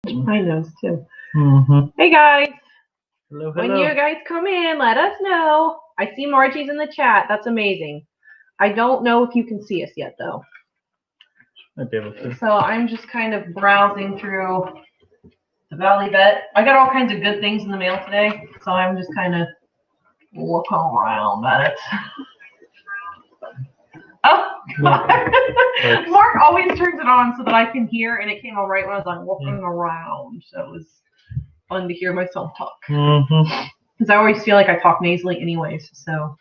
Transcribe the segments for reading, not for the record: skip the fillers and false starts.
My nose too. Mm-hmm. Hey guys. Hello, When you guys come in, let us know. I see Margie's in the chat. That's amazing. I don't know if you can see us yet though. I'd be able to. So I'm just kind of browsing through the Valley Vet. I got all kinds of good things in the mail today, so I'm just kind of looking around at it. Oh, Mark always turns it on so that I can hear, and it came on right when I was like walking around. So it was fun to hear myself talk. Because I always feel like I talk nasally anyways. So,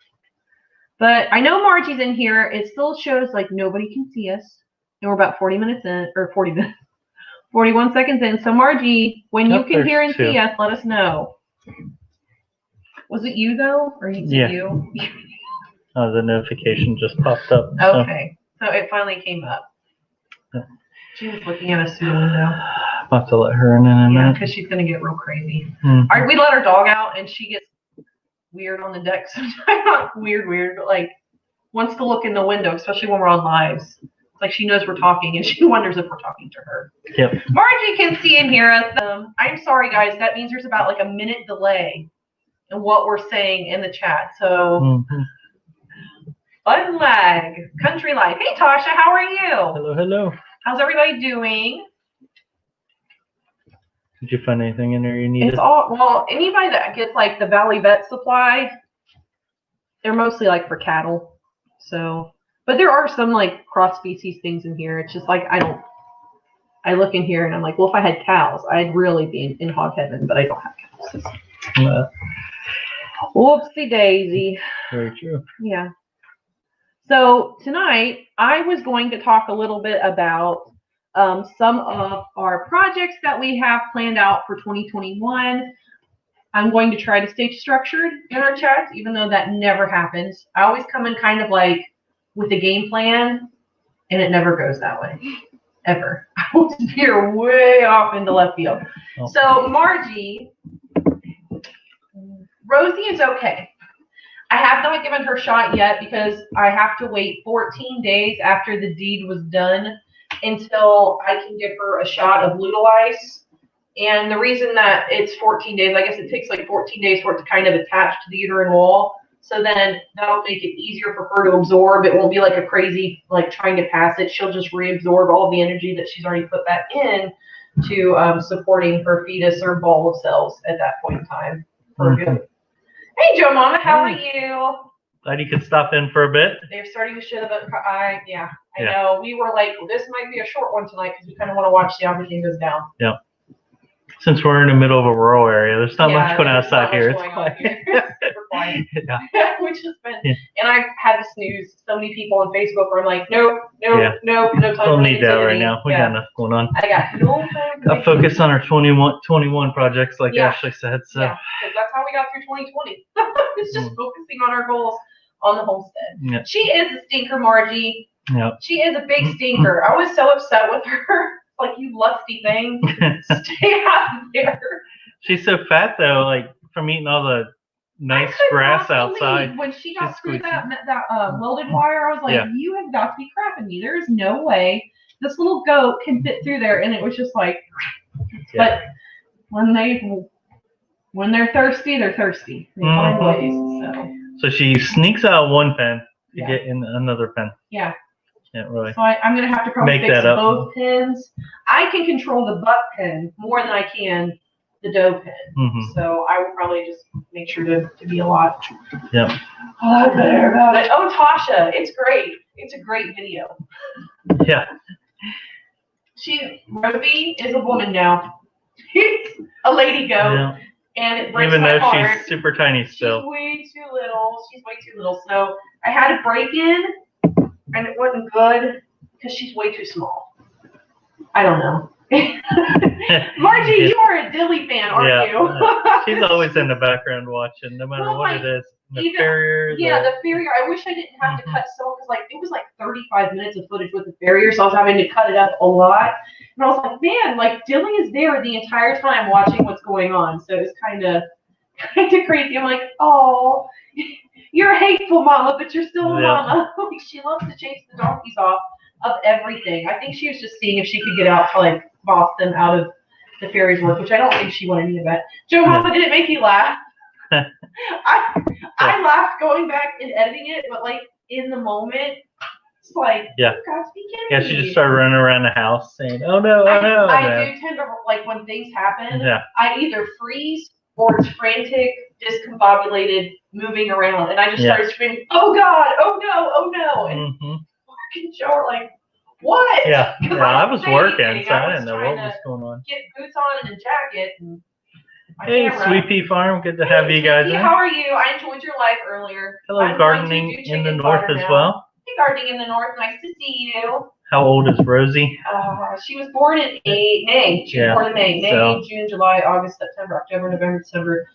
but I know Margie's in here. It still shows like nobody can see us, and we're about 40 minutes in, or 40 minutes, 41 seconds in. So Margie, when you can hear and see us, let us know. Was it you though, or you? Oh, the notification just popped up. Okay, so it finally came up. Yeah. She was looking at us through the window. About to let her in a minute. Yeah, because she's gonna get real crazy. All right, we let our dog out, and she gets weird on the deck sometimes. Not weird, but like wants to look in the window, especially when we're on lives. It's like she knows we're talking, and she wonders if we're talking to her. Yep. Margie can see and hear us. I'm sorry, guys. That means there's about like a minute delay in what we're saying in the chat. So. Fun lag, country life. Hey Tasha, how are you? Hello. How's everybody doing? Did you find anything in there you needed? It's all well. Anybody that gets like the Valley Vet supply, they're mostly like for cattle. So, but there are some like cross species things in here. It's just like I look in here and I'm like, well, if I had cows, I'd really be in hog heaven, but I don't have cows. Whoopsie daisy. Very true. Yeah. So tonight, I was going to talk a little bit about some of our projects that we have planned out for 2021. I'm going to try to stay structured in our chats, even though that never happens. I always come in kind of like with a game plan, and it never goes that way, ever. I will veer way off into left field. Oh. So Margie, Rosie is okay. I have not given her shot yet because I have to wait 14 days after the deed was done until I can give her a shot of Lutalice. And the reason that it's 14 days, I guess it takes like 14 days for it to kind of attach to the uterine wall. So then that'll make it easier for her to absorb. It won't be like a crazy, like trying to pass it. She'll just reabsorb all the energy that she's already put back in to supporting her fetus or ball of cells at that point in time. Hey, Joe Mama, how are you? Glad you could stop in for a bit. They're starting to shit about. I know. We were like, well, this might be a short one tonight because we kind of want to watch how everything goes down. Yeah. Since we're in the middle of a rural area, there's not much going outside here. It's quiet. Super quiet. Which has been. Yeah. And I've had to snooze so many people on Facebook where I'm like, no time. We'll need that right now. We got enough going on. I got no time. I'll focus on our 21 projects, like Ashley said. So. Yeah, because that's how we got through 2020. It's just focusing on our goals on the homestead. Yeah. She is a stinker, Margie. Yeah. She is a big stinker. I was so upset with her. Like, you lusty thing. Stay out of there. She's so fat, though, like, from eating all the nice grass outside. When she got through that welded wire, I was like, you have got to be crapping me. There is no way this little goat can fit through there. And it was just like, but when they're thirsty, they're thirsty. They find ways. So she sneaks out one pen to get in another pen. Yeah. Can't really. So I'm going to have to probably fix both pins. I can control the butt pin more than I can the doe pin. So I will probably just make sure to be a lot better about it. Oh, Tasha, it's great. It's a great video. Yeah. Rosie is a woman now. She's a lady goat. Yeah. And it breaks my heart. Even though she's super tiny still. She's way too little. So I had to break in, and it wasn't good because she's way too small. I don't know. Margie, you are a Dilly fan, aren't you? She's always in the background watching, no matter what it is. The farrier. The farrier. I wish I didn't have to cut so, because it was like 35 minutes of footage with the farrier, so I was having to cut it up a lot. And I was like, man, Dilly is there the entire time watching what's going on. So it's kind of crazy. I'm like, oh, you're a hateful mama, but you're still a mama. She loves to chase the donkeys off of everything. I think she was just seeing if she could get out to boss them out of the fairies work, which I don't think she wanted any of that. Joe Mama, did it make you laugh? I laughed going back and editing it, but like in the moment, it's like, yeah, God's be kidding yeah. me. She just started running around the house saying, "Oh no, oh no!" I do tend to like when things happen. Yeah. I either freeze or it's frantic, discombobulated, moving around, and I just started screaming, "Oh God! Oh no! Oh no!" And Mark and Joe are like, "What?" Yeah, I was working, so I didn't know what was going on. Get boots on and a jacket. And hey, Sweet Pea Farm, good to have you guys in. How are you? I enjoyed your live earlier. Hello, gardening in the north as well. Hey, gardening in the north, nice to see you. How old is Rosie? She was born in May. She was born in May, June, July, August, September, October, November, December.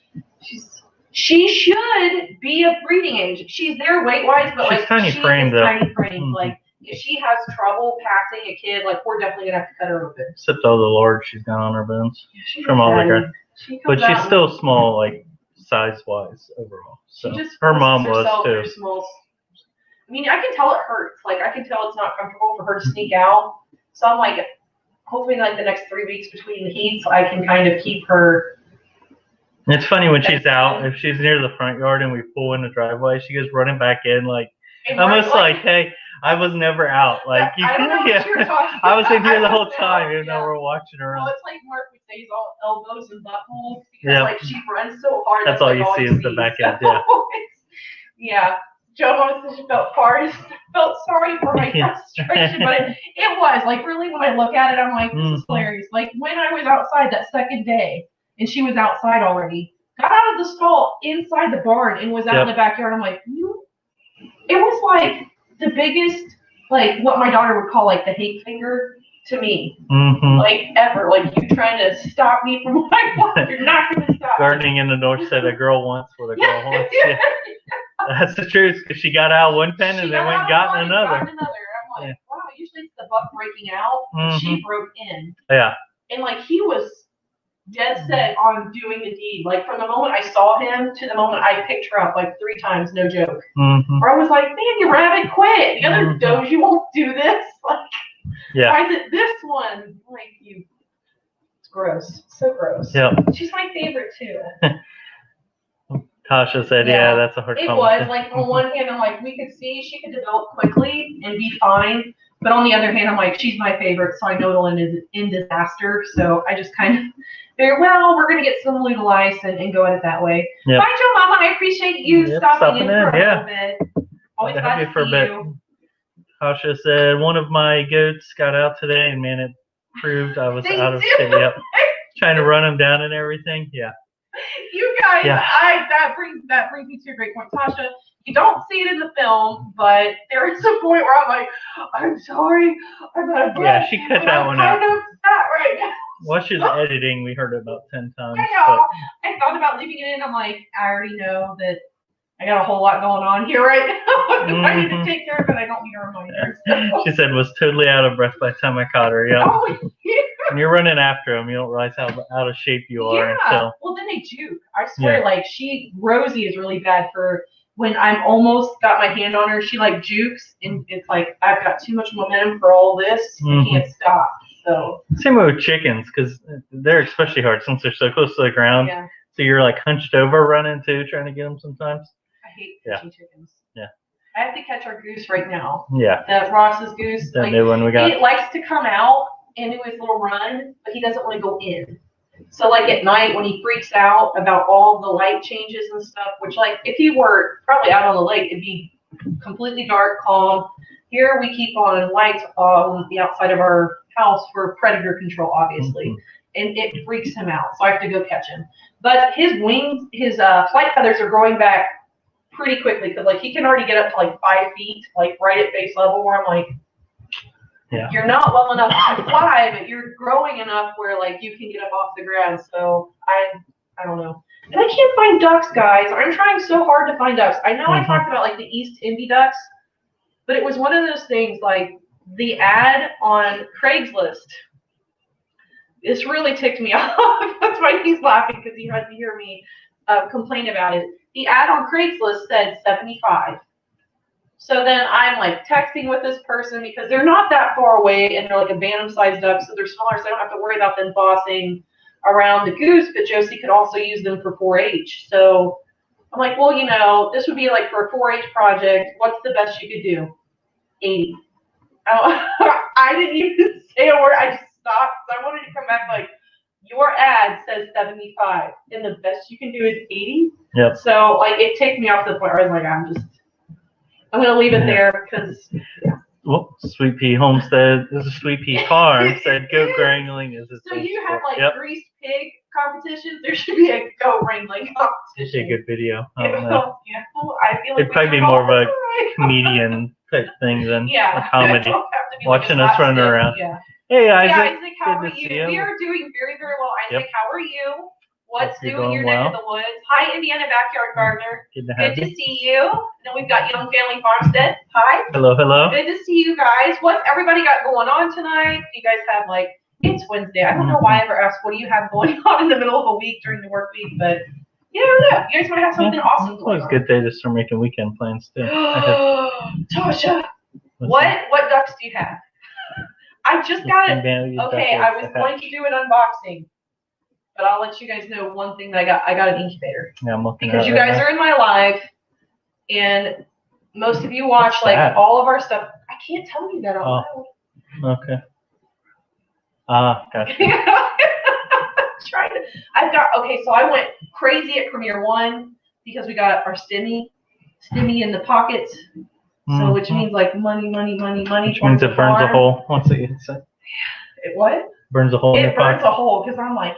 She should be of breeding age. She's there weight-wise, but she's tiny frame, though. Tiny frame. Like, if she has trouble passing a kid, like, we're definitely going to have to cut her open. Except all the lard she's got on her bones. Yeah, from all the grass. But she's still small, like, size-wise overall. So her mom was, too. I mean, I can tell it hurts. Like, I can tell it's not comfortable for her to sneak out. So I'm like, hopefully, like, the next 3 weeks between the heats, I can kind of keep her. It's funny when she's out, if she's near the front yard and we pull in the driveway, she goes running back in, like, almost like, hey, I was never out. Like, I don't know what you're talking I was in here the about. whole time, even though we're watching her. Well, it's like Mark would say, he's all elbows and buttholes because, like, she runs so hard. That's all you see is the back end, yeah. Joe Mama said she felt sorry for my frustration, but it was, like, really, when I look at it, I'm like, this is hilarious. Like, when I was outside that second day, and she was outside already, got out of the stall inside the barn and was out in the backyard. I'm like, it was like the biggest, like, what my daughter would call, like, the hate finger to me. Like, ever. Like, you trying to stop me from what I want. You're not going to stop Gardening in the north said a girl wants what a girl wants. Yeah. That's the truth, because she got out one pen and then went and got another. I'm like, wow, usually it's the buck breaking out. She broke in. Yeah. And, like, he was dead set on doing the deed. Like, from the moment I saw him to the moment I picked her up, like, 3 times, no joke. Or I was like, man, you rabbit, quit. The other does, you won't do this. Like, why is it this one? Like, it's gross. So gross. Yeah. She's my favorite, too. Tasha said, yeah, that's a hard It was, like, on one hand, I'm like, we could see she could develop quickly and be fine. But on the other hand, I'm like, she's my favorite, so I know it'll end in disaster. So I just kind of figured, well, we're going to get some Ludo ice and go at it that way. Bye, Joe Mama. I appreciate you stopping in for a little bit. Always glad to see you. Tasha said, one of my goats got out today, and man, it proved I was out of state. Yep. Trying to run them down and everything. Yeah. You guys, that brings me to a great point. Tasha, you don't see it in the film, but there is a point where I'm like, I'm sorry, I'm out of breath. Yeah, she cut that one out. I'm kind of fat right now. While she was editing, we heard it about 10 times. I know. I thought about leaving it in. I'm like, I already know that I got a whole lot going on here right now. I need to take care of it. I don't need a reminder. So. She said was totally out of breath by the time I caught her. Yeah. Oh, yeah. When you're running after them, you don't realize how out of shape you are. Until... Well, then they juke. I swear, like, Rosie is really bad for when I'm almost got my hand on her. She, like, jukes, and it's like, I've got too much momentum for all this. I can't stop. So. Same way with chickens, because they're especially hard since they're so close to the ground. Yeah. So you're, like, hunched over running, too, trying to get them sometimes. I hate catching chickens. Yeah. I have to catch our goose right now. Yeah. The Ross's goose. That new one we got. He likes to come out and do his little run, but he doesn't want to go in. So, like, at night when he freaks out about all the light changes and stuff, which, like, if he were probably out on the lake, it'd be completely dark, calm. Here we keep on lights on the outside of our house for predator control, obviously. And it freaks him out, so I have to go catch him. But his wings, his flight feathers are growing back pretty quickly, because, like, he can already get up to, like, 5 feet, like, right at face level, where I'm like, you're not well enough to fly, but you're growing enough where, like, you can get up off the ground. So I don't know. And I can't find ducks, guys. I'm trying so hard to find ducks. I know I talked about, like, the East Indy ducks, but it was one of those things, like, the ad on Craigslist. This really ticked me off. That's why he's laughing, because he had to hear me complain about it. The ad on Craigslist said 75. So then I'm, like, texting with this person, because they're not that far away, and they're, like, a bantam-sized duck, so they're smaller, so I don't have to worry about them bossing around the goose, but Josie could also use them for 4-H. So I'm like, well, you know, this would be like for a 4-H project. What's the best you could do? 80. I didn't even say a word. I just stopped. So I wanted to come back like, your ad says 75, and the best you can do is 80. Yep. So like, it takes me off the point where I was like, I'm gonna leave it there because. Well, Sweet Pea Homestead. This is Sweet Pea Farm. Said goat wrangling is. So you have like greased pig competitions. There should be a goat wrangling competition. It's a good video. I feel like it'd probably be more of a comedian type thing than a comedy. Watching us running around. Yeah. Hey Isaac. Hey Isaac, how are you? We are doing very, very well. Isaac, how are you? What's new in your neck of the woods? Hi, Indiana Backyard Gardener. Good to see you. And then we've got Young Family Farmstead. Hi. Hello, hello. Good to see you guys. What's everybody got going on tonight? You guys have like, it's Wednesday. I don't know why I ever asked, what do you have going on in the middle of a week during the work week, but you never know. You guys might have something awesome going on. It's a good day to start making weekend plans too. Tasha, what ducks do you have? I just got it. Okay, I was going to do an unboxing, but I'll let you guys know one thing that I got. I got an incubator. Yeah, I'm looking because you guys are in my live, and most of you watch like all of our stuff. I can't tell you that out loud. Okay. Gotcha. So I went crazy at Premiere One because we got our stimmy in the pockets. So which means like money. Which means it burns a hole once it gets it. It what? Burns a hole in your pocket. It burns a hole because I'm like,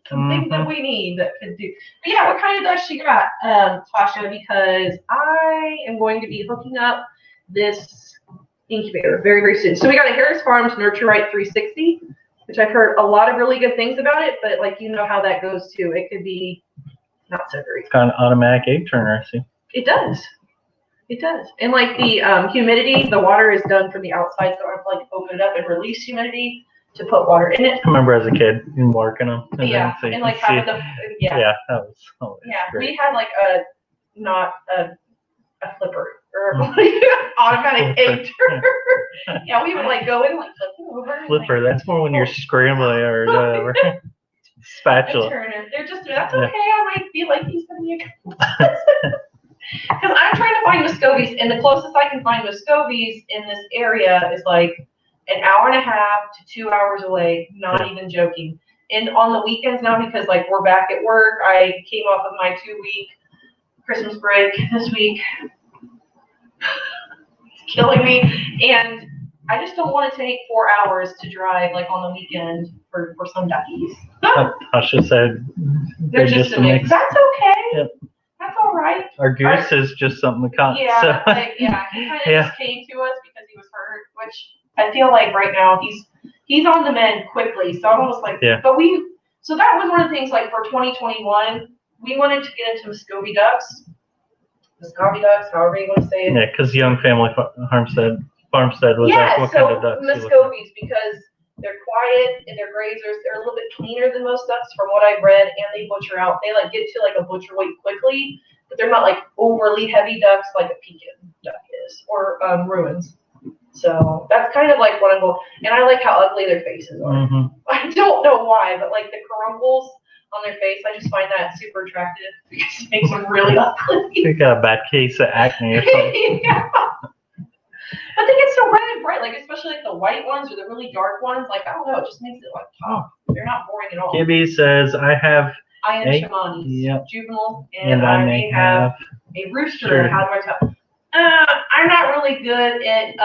some things that we need that could do. But yeah, what kind of ducks you got, Tasha? Because I am going to be hooking up this incubator very, very soon. So we got a Harris Farms Nurture Right 360, which I've heard a lot of really good things about it, but like, you know how that goes too. It could be not so great. It's got an automatic egg turner, I see. It does. It does. And like the humidity, the water is done from the outside, so I have to like open it up and release humidity to put water in it. I remember as a kid working them. And like having the that was great. We had like not a flipper or automatic egg turner. Yeah, we would like go in and like flip it over. Flipper, that's more when you're scrambling or whatever. Spatula. They're just that's okay. I might feel like he's gonna be because I'm trying to find Muscovies, and the closest I can find Muscovies in this area is like an hour and a half to 2 hours away, not even joking. And on the weekends now, because like we're back at work, I came off of my 2-week Christmas break this week. It's killing me. And I just don't want to take 4 hours to drive like on the weekend for some duckies. Tasha said they're just a mix. That's okay. Yep. That's all right. Our goose is just something we caught. Yeah, so. he kind of just came to us because he was hurt, which I feel like right now he's on the mend quickly. So I'm almost like, but so that was one of the things like for 2021, we wanted to get into Muscovy ducks, however you want to say it. Yeah, because Young Family Farmstead was like, what kind of ducks? Muscovies, because they're quiet and they're grazers. They're a little bit cleaner than most ducks from what I've read, and they butcher out. They like get to like a butcher weight quickly, but they're not like overly heavy ducks like a Pekin duck is or Ruins. So that's kind of like what I'm going. And I like how ugly their faces are. I don't know why, but like the caruncles on their face, I just find that super attractive because it makes them really ugly. You got a bad case of acne or something. But they get so red and bright, like especially like the white ones or the really dark ones. Like I don't know, it just makes it like pop. They're not boring at all. Gibby says, I have Shimani's juvenile, and I may have a rooster. Sure. How do I tell? I'm not really good at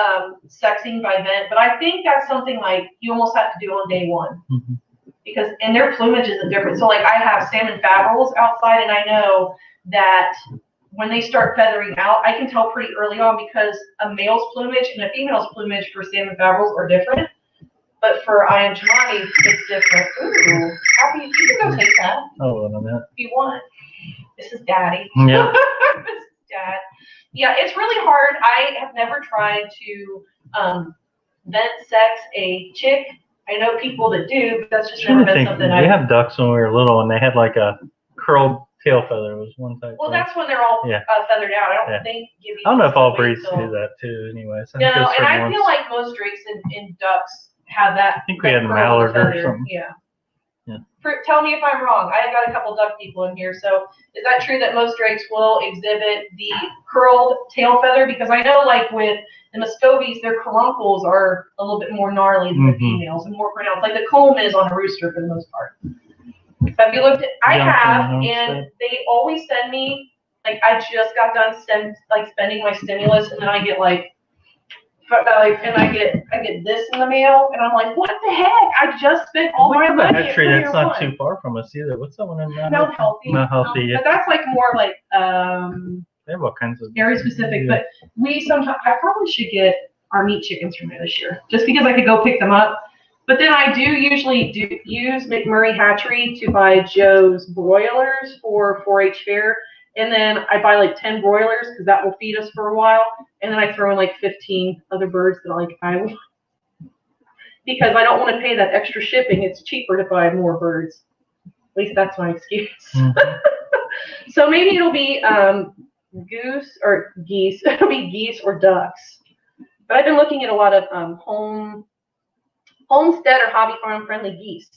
sexing by vent, but I think that's something like you almost have to do on day one because and their plumage isn't different. So like I have salmon favrils outside, and I know that when they start feathering out, I can tell pretty early on because a male's plumage and a female's plumage for salmon favrils are different. But for Iron Chimani, it's different. Ooh, happy you can go take that. Oh, a minute. If you want. This is Daddy. Yeah. This is Dad. Yeah, it's really hard. I have never tried to vent sex a chick. I know people that do, but that's just never been something we had ducks when we were little, and they had like a curled tail feather was one type. Well, that's when they're all feathered out. I don't think Gibby. I don't know if all breeds do that too. Anyways, no, and I feel like most drakes and ducks have that. I think we had mallard or something. Yeah. Tell me if I'm wrong. I have got a couple duck people in here. So is that true that most drakes will exhibit the curled tail feather? Because I know, like with the Muscovies, their caruncles are a little bit more gnarly than the females and more pronounced. Like the comb is on a rooster for the most part. Have you looked at? I have, and they always send me, like, I just got done spending my stimulus, and then I get and I get this in the mail, and I'm like, what the heck? I just spent all my money. Actually, that's not too far from us either. What's that one in Mount Healthy? Mount Healthy, yeah. But that's like more like they have all kinds of area specific. Yeah. But I probably should get our meat chickens from there this year, just because I could go pick them up. But then I do usually use McMurray Hatchery to buy Joe's broilers for 4-H fair. And then I buy like 10 broilers because that will feed us for a while. And then I throw in like 15 other birds that I want. Because I don't want to pay that extra shipping. It's cheaper to buy more birds. At least that's my excuse. Mm-hmm. So maybe it'll be geese. It'll be geese or ducks. But I've been looking at a lot of Homestead or hobby farm friendly geese.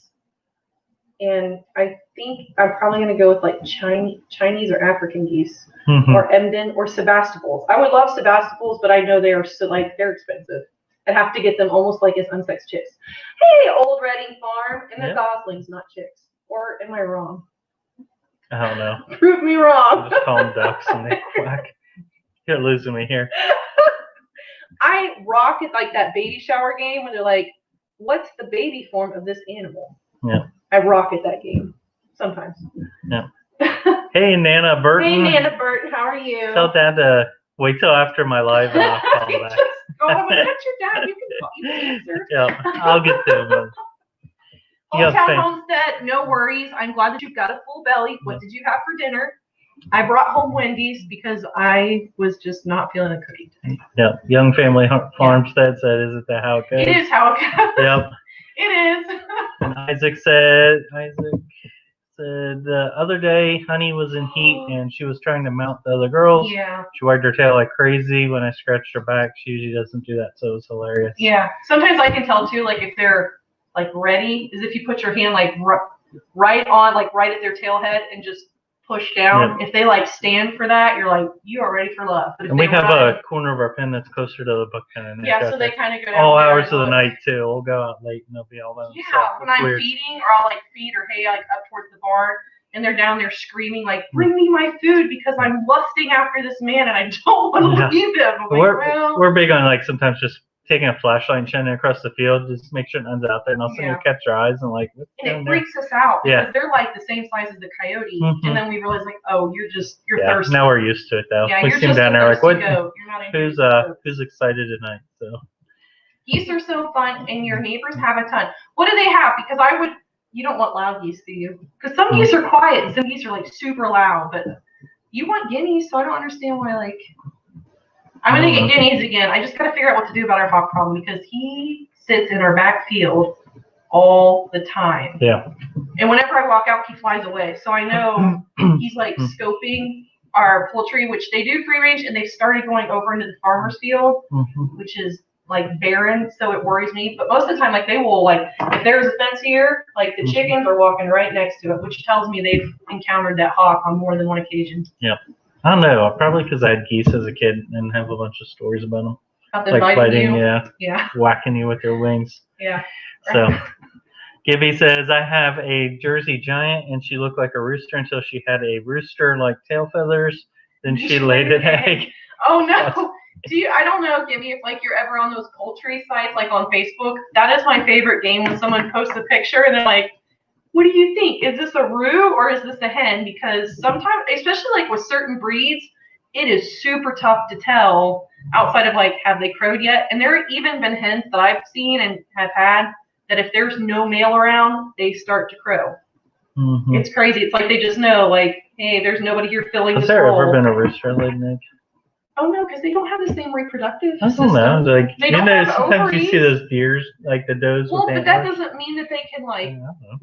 And I think I'm probably going to go with like Chinese or African geese, or Emden or Sebastopols. I would love Sebastopols, but I know they are they're expensive. I'd have to get them almost like as unsexed chicks. Hey, Old Reading Farm, and they're goslings, not chicks. Or am I wrong? I don't know. Prove me wrong. I just call them ducks and they quack. You're losing me here. I rock at like that baby shower game when they're like, what's the baby form of this animal? Yeah. I rock at that game sometimes. Yeah. Hey, Nana Burton. Hey, Nana Burton, how are you? Tell Dad to wait till after my live and I'll call back. That's your dad. You can answer. Yeah, I'll get to him. Hometown Homestead, no worries. I'm glad that you've got a full belly. What did you have for dinner? I brought home Wendy's because I was just not feeling a cookie today. Yeah, Young Family Farmstead said, "Isn't that how it goes?" It is how it goes. Yep. It is. And Isaac said the other day, Honey was in heat and she was trying to mount the other girls. Yeah. She wagged her tail like crazy when I scratched her back. She usually doesn't do that, so it was hilarious. Yeah. Sometimes I can tell too, like if they're like ready, is if you put your hand like right at their tail head and just push down. Yep. If they like stand for that, you're like, you are ready for love. But if and we have a corner of our pen that's closer to the book pen. Yeah, so they kind of go down. All hours of the night too. We'll go out late and they'll be all done. Yeah, so when I'm feeding, or I'll like feed or hay like up towards the barn, and they're down there screaming like, "Bring me my food because I'm lusting after this man and I don't want to leave him." We're big on like sometimes just taking a flashlight and shining across the field, just make sure none's out there, and all of a sudden you catch your eyes and like. And it freaks us out because they're like the same size as the coyote, and then we realize like, oh, you're thirsty. Now we're used to it though. Yeah, we you're seem just down there like, what? Who's excited tonight? So. Geese are so fun, and your neighbors have a ton. What do they have? Because you don't want loud geese, do you? Because some geese are quiet, and some geese are like super loud, but you want guineas, so I don't understand why like. I'm going to get guineas again. I just got to figure out what to do about our hawk problem because he sits in our back field all the time. Yeah. And whenever I walk out, he flies away. So I know he's like scoping our poultry, which they do free range, and they've started going over into the farmer's field, which is like barren. So it worries me. But most of the time, like they will like, if there's a fence here, like the chickens are walking right next to it, which tells me they've encountered that hawk on more than one occasion. Yeah. I don't know. Probably because I had geese as a kid and have a bunch of stories about them. Like fighting, whacking you with their wings. Yeah. So, Gibby says, I have a Jersey Giant and she looked like a rooster until she had a rooster-like tail feathers. Then she laid an egg. Oh, no. I don't know, Gibby, if like you're ever on those poultry sites, like on Facebook. That is my favorite game when someone posts a picture and they're like, what do you think? Is this a roux or is this a hen? Because sometimes, especially like with certain breeds, it is super tough to tell outside of like, have they crowed yet? And there have even been hens that I've seen and have had that if there's no male around, they start to crow. It's crazy. It's like they just know, like, hey, there's nobody here filling this role. Has there ever been a rooster laid an egg? Oh no, because they don't have the same reproductive system. I don't know. Like, they don't have sometimes ovaries. you see those deers, like the does. Well, but that doesn't mean that they can like. I don't know.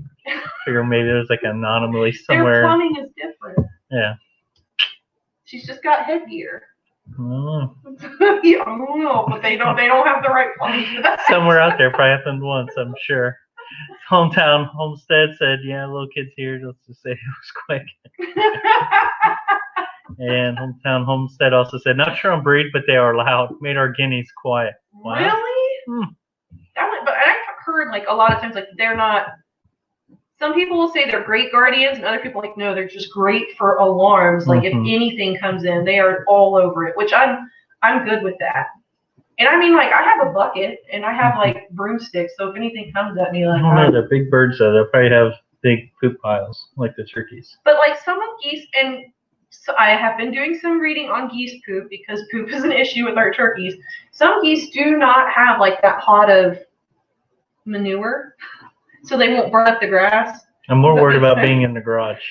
Figure maybe there's like an anomaly somewhere. Their plumbing is different. Yeah. She's just got headgear. I don't know. I don't know, but they don't have the right plumbing for that. Somewhere out there, probably happened once, I'm sure. Hometown Homestead said, yeah, little kids here. Let's just say it was quick. And Hometown Homestead also said, not sure on breed, but they are loud. Made our guineas quiet. Wow. Really? But I've heard like a lot of times like they're not. Some people will say they're great guardians, and other people are like, no, they're just great for alarms. Like if anything comes in, they are all over it. Which I'm good with that. And I mean, like I have a bucket and I have like broomsticks, so if anything comes at me, like I don't know, they're big birds though. They'll probably have big poop piles like the turkeys. But like some of geese, and so I have been doing some reading on geese poop because poop is an issue with our turkeys. Some geese do not have like that hod of manure, so they won't burn up the grass. I'm more worried about being in the garage.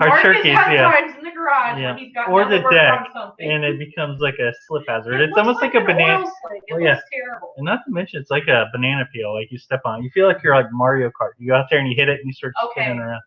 Our turkeys, times in the garage when he's got or the deck, something. And it becomes like a slip hazard. It's almost like a banana. It looks terrible. And not to mention, it's like a banana peel. Like you step on it. You feel like you're like Mario Kart. You go out there and you hit it and you start spinning around.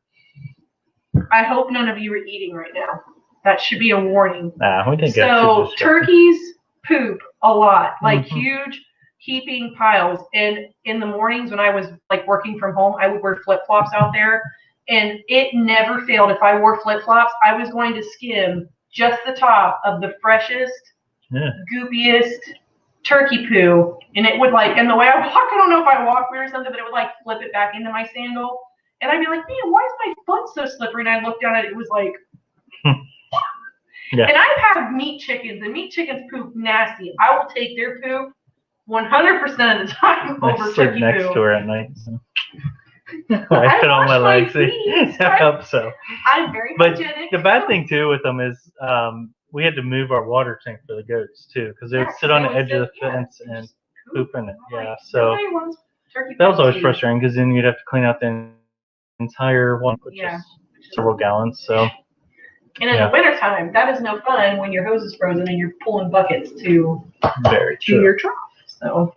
I hope none of you are eating right now. That should be a warning. Nah, we think so turkeys poop a lot, like huge heaping piles. And in the mornings when I was like working from home, I would wear flip-flops out there. And it never failed. If I wore flip-flops, I was going to skim just the top of the freshest, goopiest turkey poo. And it would like, and the way I walk, I don't know if I walk weird or something, but it would like flip it back into my sandal. And I'd be like, man, why is my foot so slippery? And I looked down at it, it was like, And I have meat chickens, and meat chickens poop nasty. I will take their poop 100% of the time over turkey poo. I sit next to her at night. So. I sit on my legs. I hope so. I'm very hygienic. But the bad thing too with them is we had to move our water tank for the goats too because they would sit on the edge of the fence and poop in it. Yeah, so that was always frustrating because then you'd have to clean out the entire one, which is several gallons. So. And in the wintertime, that is no fun when your hose is frozen and you're pulling buckets to your trough. So.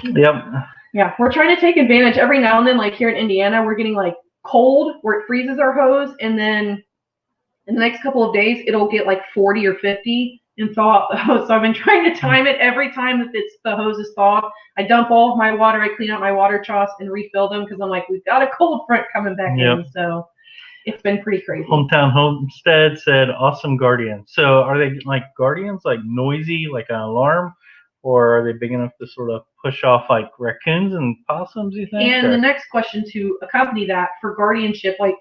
Yep. Yeah, we're trying to take advantage every now and then, like here in Indiana, we're getting like cold where it freezes our hose, and then in the next couple of days, it'll get like 40 or 50 and thaw out the hose. So I've been trying to time it every time that the hose is thawed. I dump all of my water, I clean out my water troughs and refill them because I'm like, we've got a cold front coming back in. So it's been pretty crazy. Hometown Homestead said, awesome guardian. So are they like guardians, like noisy, like an alarm? Or are they big enough to sort of push off like raccoons and possums, you think? And the next question to accompany that for guardianship, like,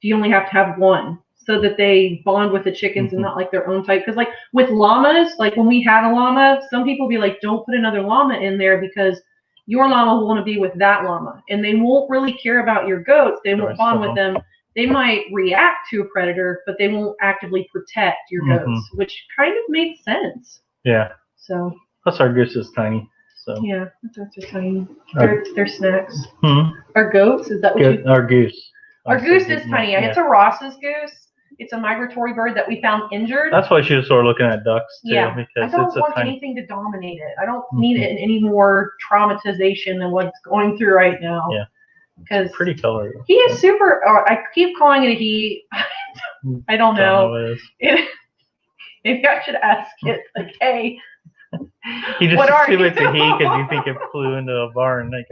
do you only have to have one so that they bond with the chickens and not like their own type? Because like with llamas, like when we had a llama, some people be like, don't put another llama in there because your llama will want to be with that llama. And they won't really care about your goats. They won't bond with them. They might react to a predator, but they won't actively protect your goats, which kind of makes sense. Yeah. So. Plus our goose is tiny. So. Yeah, goats are tiny. They're snacks. Mm-hmm. Our goats, is that what you? Our goose. Our goose is tiny. Yeah. It's a Ross's goose. It's a migratory bird that we found injured. That's why she was sort of looking at ducks too. Yeah, because I don't want anything to dominate it. I don't need it in any more traumatization than what's going through right now. Yeah. Because pretty color. He is super. I keep calling it a he. I don't know. Maybe I should ask it. Like, hey. You just assume it's a he because you think it flew into a barn. Like,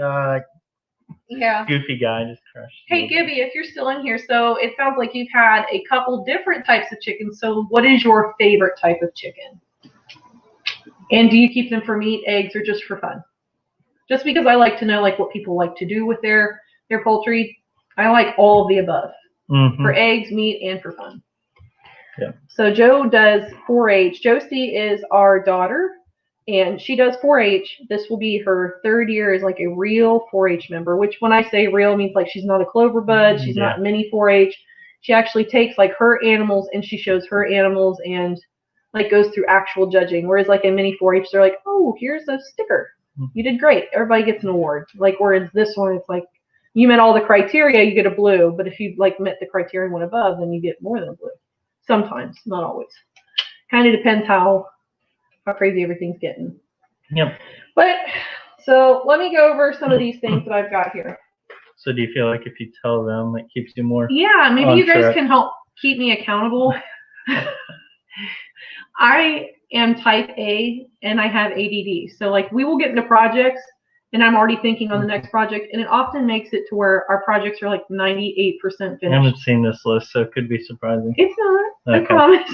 goofy guy just crushed. Hey, Gibby, if you're still in here, so it sounds like you've had a couple different types of chickens. So what is your favorite type of chicken? And do you keep them for meat, eggs, or just for fun? Just because I like to know like what people like to do with their poultry. I like all of the above. For eggs, meat, and for fun. Yeah. So Joe does 4-H. Josie is our daughter, and she does 4-H. This will be her 3rd year as like a real 4-H member, which when I say real means like she's not a clover bud, she's not mini 4-H. She actually takes like her animals and she shows her animals and like goes through actual judging. Whereas like a mini 4-H, they're like, oh, here's a sticker. You did great. Everybody gets an award. Like whereas this one, it's like you met all the criteria, you get a blue. But if you like met the criteria and went above, then you get more than a blue. Sometimes, not always. Kind of depends how crazy everything's getting. Yep. But so let me go over some of these things that I've got here. So do you feel like if you tell them, it keeps you more? Yeah, maybe you guys can help keep me accountable. I am type A and I have ADD. So like we will get into projects and I'm already thinking on the next project, and it often makes it to where our projects are like 98% finished. I haven't seen this list, so it could be surprising. It's not. Okay. I promise.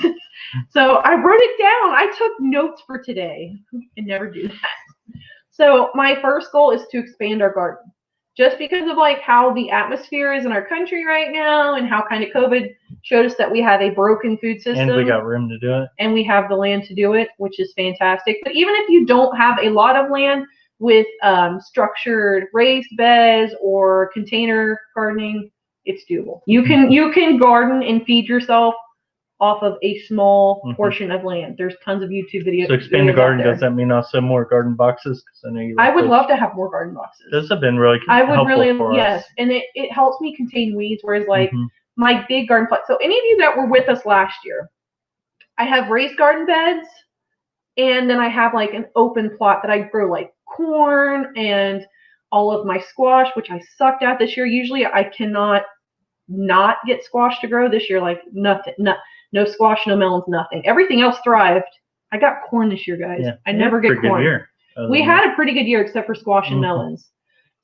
So I wrote it down. I took notes for today. I never do that. So my first goal is to expand our garden. Just because of like how the atmosphere is in our country right now and how kind of COVID showed us that we have a broken food system. And we got room to do it. And we have the land to do it, which is fantastic. But even if you don't have a lot of land with structured raised beds or container gardening, it's doable. You can garden and feed yourself off of a small portion of land. There's tons of YouTube videos. So expand the garden, does that mean also more garden boxes? Because I know you. I would love to have more garden boxes. Those have been really helpful for us. Yes, and it helps me contain weeds. Whereas like my big garden plot. So any of you that were with us last year, I have raised garden beds, and then I have like an open plot that I grow like corn and all of my squash, which I sucked at this year. Usually I cannot not get squash to grow. This year, like nothing. No squash, no melons, nothing. Everything else thrived. I got corn this year, guys. Yeah, I never get corn. Good year. We had a pretty good year except for squash and melons.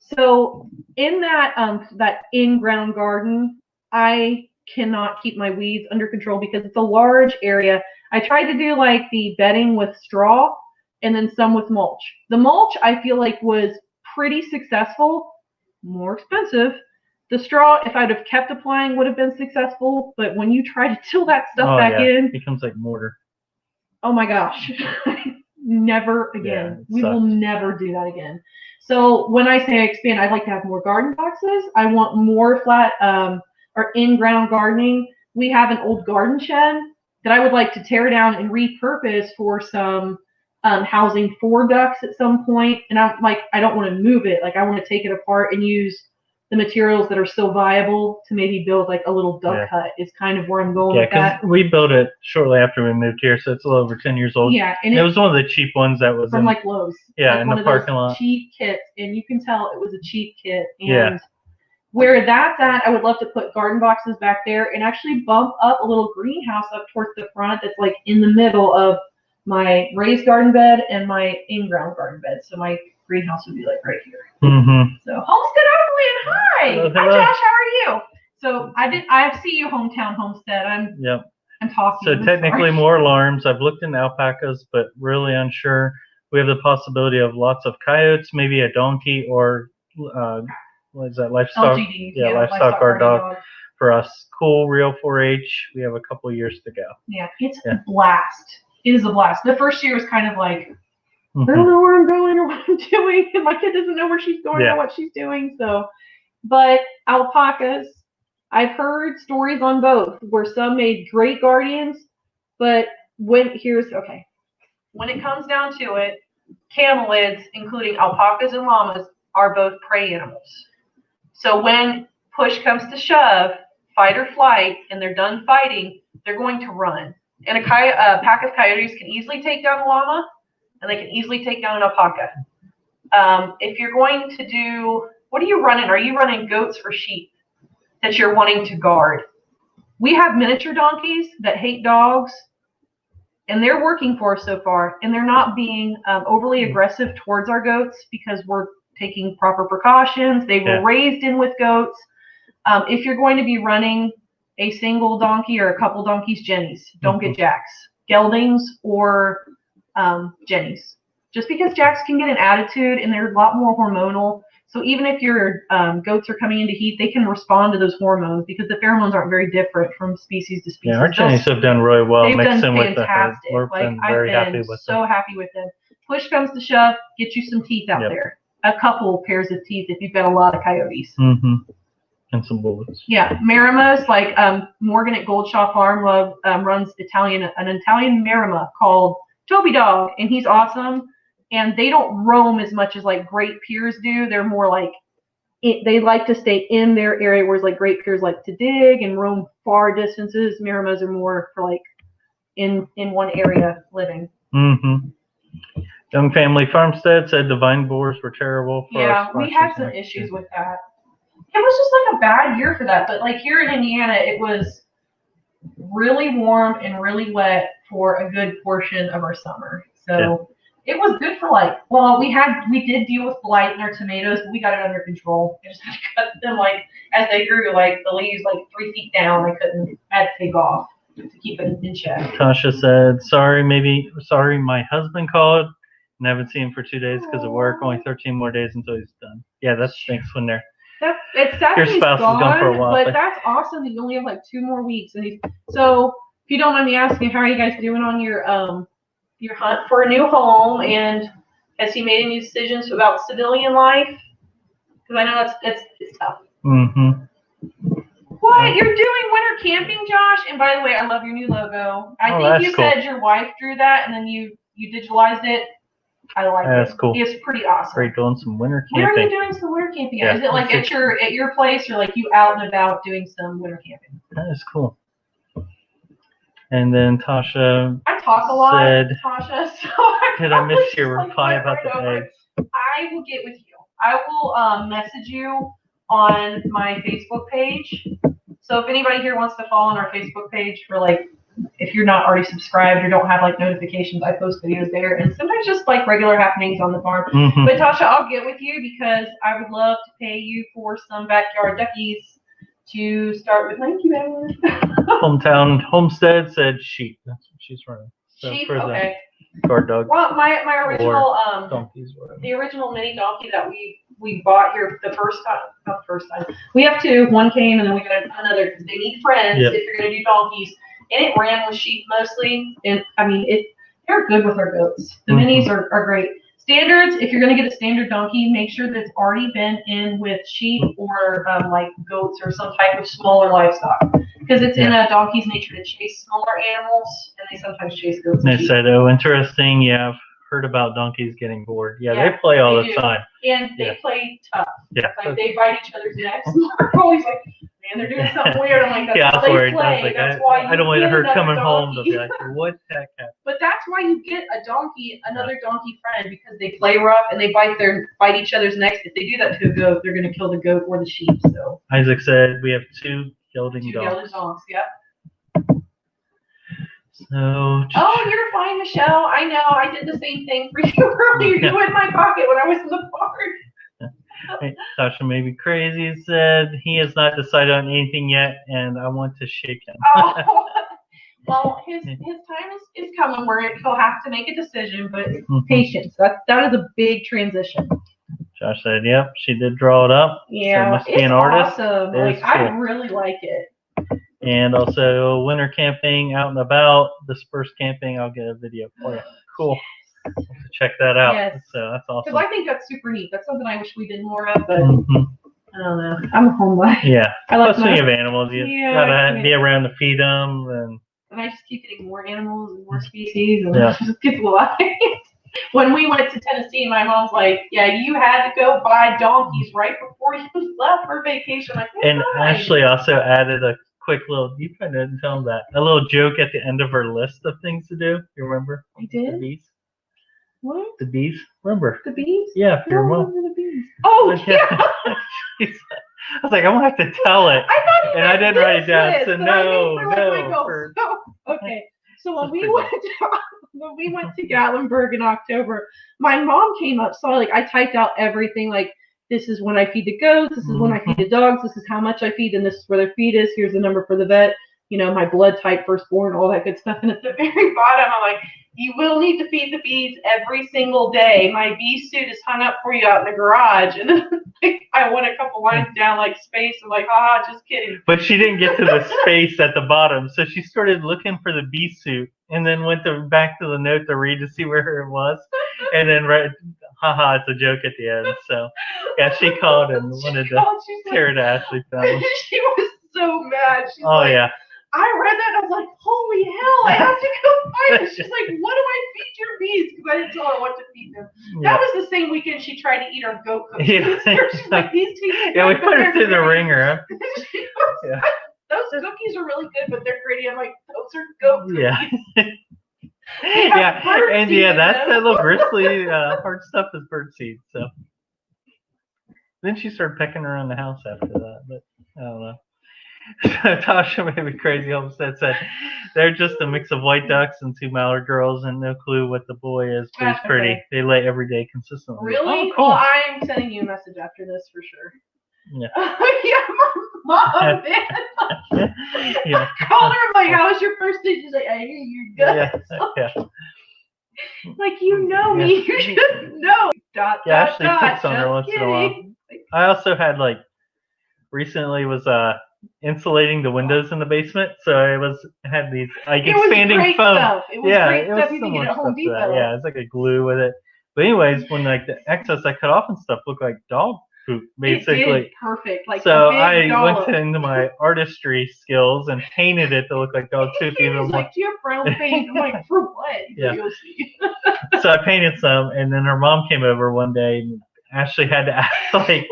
So in that that in-ground garden, I cannot keep my weeds under control because it's a large area. I tried to do like the bedding with straw and then some with mulch. The mulch I feel like was pretty successful, more expensive. The straw, if I'd have kept applying, would have been successful. But when you try to till that stuff back in, it becomes like mortar. Oh my gosh. Never again. Yeah, we will never do that again. So when I say expand, I'd like to have more garden boxes. I want more flat or in-ground gardening. We have an old garden shed that I would like to tear down and repurpose for some housing for ducks at some point. And I'm like, I don't want to move it. Like I want to take it apart and use the materials that are still viable to maybe build like a little duck hut is kind of where I'm going with that. Yeah, we built it shortly after we moved here, so it's a little over 10 years old. Yeah, and it was one of the cheap ones that was from like Lowe's. Yeah, like in the parking lot. Cheap kits, and you can tell it was a cheap kit. And where that's at, I would love to put garden boxes back there and actually bump up a little greenhouse up towards the front that's like in the middle of my raised garden bed and my in-ground garden bed. So my greenhouse would be like right here. So Homestead Overland, hi. Hello. Hi Josh, how are you? So I see you hometown Homestead. I'm talking. So technically more alarms. I've looked into alpacas, but really unsure. We have the possibility of lots of coyotes, maybe a donkey, or what is that, livestock? LGD, livestock guard dog for us. Cool, real 4-H. We have a couple years to go. Yeah, it's a blast. It is a blast. The first year was kind of like, I don't know where I'm going or what I'm doing, and my kid doesn't know where she's going or what she's doing. So, but alpacas, I've heard stories on both where some made great guardians, but when it comes down to it, camelids, including alpacas and llamas, are both prey animals. So when push comes to shove, fight or flight, and they're done fighting, they're going to run. And a pack of coyotes can easily take down a llama, and they can easily take down an alpaca. If you're going to do, what are you running? Are you running goats or sheep that you're wanting to guard? We have miniature donkeys that hate dogs, and they're working for us so far, and they're not being overly aggressive towards our goats because we're taking proper precautions. They were raised in with goats. If you're going to be running a single donkey or a couple donkeys, jennies. Don't get jacks. Geldings or jennies. Just because jacks can get an attitude and they're a lot more hormonal. So even if your goats are coming into heat, they can respond to those hormones because the pheromones aren't very different from species to species. Yeah, our jennies have done really well. They've done fantastic. We've been very happy with them. Happy with them. Push comes to shove, get you some teeth out there. A couple pairs of teeth if you've got a lot of coyotes. And some bullets. Yeah, Marimas, like Morgan at Goldshaw Farm runs an Italian Marima called Toby Dog, and he's awesome. And they don't roam as much as like Great Pyrs do. They're more like they like to stay in their area, whereas like Great Pyrs like to dig and roam far distances. Marimas are more for like in one area living. Young Family Farmstead said the vine borers were terrible. We had some issues with that. It was just like a bad year for that. But like here in Indiana, it was really warm and really wet for a good portion of our summer. So It was good for like, well, we did deal with blight in our tomatoes, but we got it under control. I just had to cut them like as they grew, like the leaves like 3 feet down. I had to take off to keep it in check. Tasha said, sorry, my husband called and I haven't seen him for 2 days because of work. Only 13 more days until he's done. Yeah, that stinks when your spouse is gone for a while. But that's awesome that you only have like 2 more weeks. So if you don't mind me asking, how are you guys doing on your hunt for a new home? And has he made any decisions about civilian life? Because I know it's tough. Mm-hmm. What? You're doing winter camping, Josh? And by the way, I love your new logo. I think you said your wife drew that and then you digitalized it. I like it. That's cool. It's pretty awesome. Great, doing some winter camping. Where are you doing some winter camping? Yeah. Is it like at your place or like you out and about doing some winter camping? That is cool. And then Tasha I talk a lot, Tasha, so did I miss your reply about the eggs? I will get with you. I will message you on my Facebook page. So if anybody here wants to follow on our Facebook page for like, if you're not already subscribed or don't have like notifications, I post videos there and sometimes just like regular happenings on the farm. Mm-hmm. But Tasha, I'll get with you because I would love to pay you for some backyard duckies to start with. Thank you, Edward. Hometown Homestead said sheep. That's what she's running. So Sheep, for okay. The guard dog. Well, my original donkeys, whatever. The original mini donkey that we bought here not the first time. We have 2. One came and then we got another because they need friends if you're gonna do donkeys. And it ran with sheep mostly, and I mean they're good with our goats. The minis are great. Standards, if you're gonna get a standard donkey, make sure that it's already been in with sheep or like goats or some type of smaller livestock. Because it's in a donkey's nature to chase smaller animals, and they sometimes chase goats. They said, oh, interesting. Yeah, I've heard about donkeys getting bored. Yeah, they play all the time. And they play tough. Yeah. Like they bite each other's necks. We're always like, man, they're doing something weird. I'm like, that's how they play. That's why I don't want her coming home to be like, what the heck happened? But that's why you get another donkey friend, because they play rough and they bite each other's necks. If they do that to a goat, they're gonna kill the goat or the sheep. So Isaac said we have 2 gelding dogs. Yep. So. Oh, you're fine, Michelle. I know. I did the same thing for you earlier. You were in my pocket when I was in the park. Hey, Tasha may be crazy. Said he has not decided on anything yet, and I want to shake him. Oh, well, his time is coming where he'll have to make a decision, but patience. That is a big transition. Josh said, "Yep, she did draw it up. Yeah, so must be an artist. Awesome. Like, I really like it." And also winter camping, out and about, dispersed camping. I'll get a video for you. Cool. Check that out. Yes. So that's awesome. Because I think that's super neat. That's something I wish we did more of, but I don't know. I'm a homebody. Yeah. I like Plus, when you have animals, you gotta be around to feed them, and I just keep getting more animals and more species, and it just gets a lot. When we went to Tennessee, my mom's like, "Yeah, you had to go buy donkeys right before you left for vacation." Like, and Ashley also added a quick little, you probably didn't tell them that, a little joke at the end of her list of things to do. You remember? I did. The bees. What? The bees. Remember? The bees? Yeah, for your mom. The bees. Oh, yeah. I was like, I'm gonna have to tell it. I didn't write it down. So no. Okay. So when we went to Gatlinburg in October, my mom came up. So I typed out everything. Like, this is when I feed the goats. This is when I feed the dogs. This is how much I feed, and this is where their feed is. Here's the number for the vet. You know, my blood type, firstborn, all that good stuff. And at the very bottom, I'm like, you will need to feed the bees every single day. My bee suit is hung up for you out in the garage. And then I went a couple lines down, like space. I'm like, just kidding. But she didn't get to the space at the bottom. So she started looking for the bee suit and then went back to the note to read to see where it was. And then it's a joke at the end. So yeah, she called and wanted to tear it to Ashley. She was so mad. She's yeah. I read that and I was like, holy hell, I have to go find it. She's like, what do I feed your bees? Because I didn't tell her what to feed them. Yeah. That was the same weekend she tried to eat our goat cookies. She's like, these taste we put her through the ringer. Huh? Those cookies are really good, but they're gritty. I'm like, those are goat cookies. Yeah. That's that little bristly hard stuff is bird seed. So then she started pecking around the house after that, but I don't know. Tasha made me crazy. Homestead said they're just a mix of white ducks and 2 mallard girls, and no clue what the boy is, but he's pretty. Okay. They lay every day consistently. Really? Oh, cool. Well, I'm sending you a message after this for sure. Yeah. Yeah, mom, man. Yeah. I called her. I'm like, "How was your first day?" She's like, "I hear your guts." Yeah. Like, you know me. You just know. Yeah, Ashley picks on her once in a while. I also had recently was insulating the windows in the basement, so I had these expanding great foam. Stuff. It was great stuff you can get at Home Depot. Yeah, it's like a glue with it. But anyways, when the excess I cut off and stuff looked like dog poop, basically. It did perfect. Like so a big I dollop. went into my artistry skills and painted it to look like dog poop. He was like, "Do you have brown paint?" I'm like, "For what?" Yeah. You'll see. So I painted some, and then her mom came over one day, and Ashley had to act like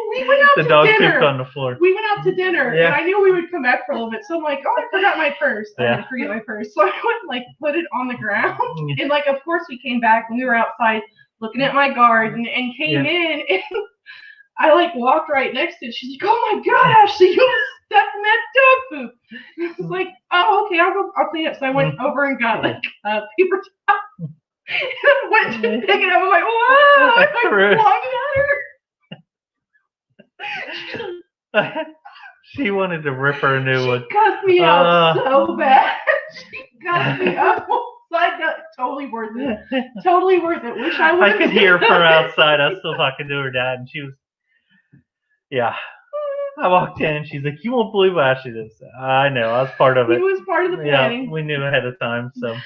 the dog pooped on the floor. We went out to dinner, and I knew we would come back for a little bit. So I'm like, "Oh, I forgot my purse." I didn't forget my purse. So I went and put it on the ground, and of course we came back and we were outside looking at my garden, and came in, and I walked right next to it. She's like, "Oh my God, Ashley, you stepped in that dog poop." And I was like, "Oh, okay, I'll clean it." So I went over and got a paper towel. And went to pick it up. I'm like, "Whoa!" I flung at her. She wanted to rip her a new one. She cussed me out so bad. She cussed me out. Side note, totally worth it. Totally worth it. Wish I would. I could hear from outside. I was still talking to her dad, and she was, I walked in, and she's like, "You won't believe what Ashley did." I know. I was part of it. He was part of the planning. Yeah, we knew ahead of time. So,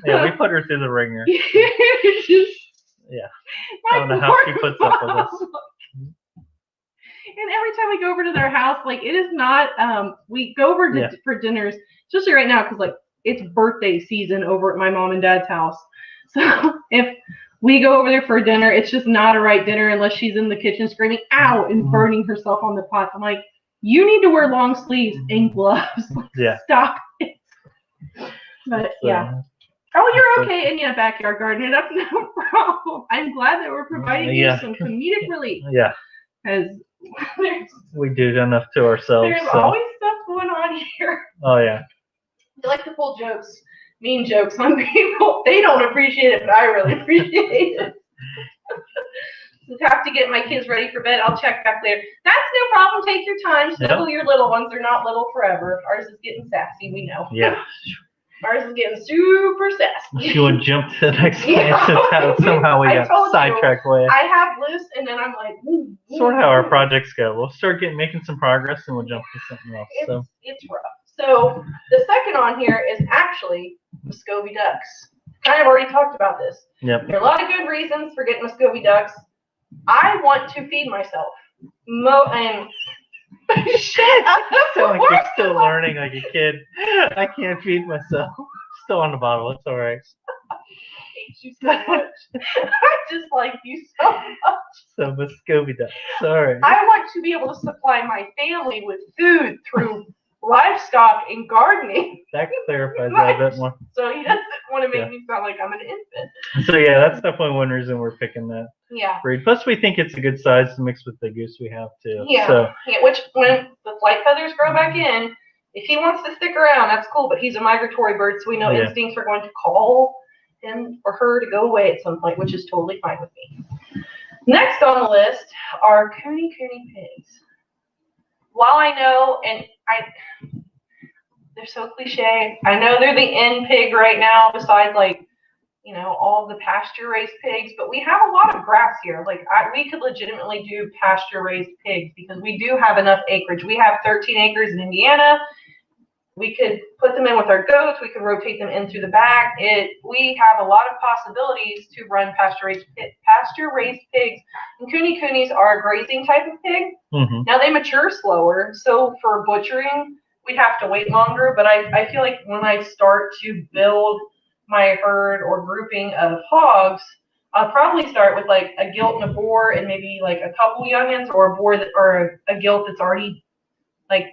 we put her through the ringer. I don't know how she puts up with us. And every time we go over to their house, it is not, we go over for dinners, especially right now, because, it's birthday season over at my mom and dad's house. So if we go over there for dinner, it's just not a right dinner unless she's in the kitchen screaming, "Ow," and burning herself on the pot. I'm like, you need to wear long sleeves and gloves. Stop it. But, Oh, you're okay in your backyard garden. That's no problem. I'm glad that we're providing you some comedic relief. Yeah. Because we do enough to ourselves. There's always stuff going on here. Oh, yeah. I like to pull jokes, mean jokes on people. They don't appreciate it, but I really appreciate it. Have to get my kids ready for bed. I'll check back later. That's no problem. Take your time. Snuggle your little ones. They're not little forever. Ours is getting sassy. We know. Yeah. Ours is getting super sassy. She would jump to the next place. Somehow we got sidetracked way. I have lists, and then I'm like, sort of how our projects go. We'll start making some progress, and we'll jump to something else. It's rough. So the second on here is actually Muscovy ducks. Kind of already talked about this. Yep. There are a lot of good reasons for getting Muscovy ducks. I want to feed myself. Shit! I feel like you're still learning like a kid. I can't feed myself. Still on the bottle. It's all right. I hate you so much. I just like you so much. So Muscovy ducks. Sorry. I want to be able to supply my family with food through livestock and gardening. That clarifies that a bit more. So he doesn't want to make me sound like I'm an infant. So that's definitely one reason we're picking that breed. Plus we think it's a good size to mix with the goose we have too. Which when the flight feathers grow back in, if he wants to stick around, that's cool, but he's a migratory bird, so we know instincts are going to call him or her to go away at some point, which is totally fine with me. Next on the list are cooney pigs. While I know, and they're so cliche. I know they're the in pig right now, besides all the pasture raised pigs, but we have a lot of grass here. We could legitimately do pasture raised pigs because we do have enough acreage. We have 13 acres in Indiana. We could put them in with our goats. We could rotate them in through the back. We have a lot of possibilities to run pasture raised pigs. And coonies are a grazing type of pig. Mm-hmm. Now they mature slower, so for butchering, we'd have to wait longer. But I feel like when I start to build my herd or grouping of hogs, I'll probably start with a gilt and a boar and maybe a couple youngins, or a boar or a gilt that's already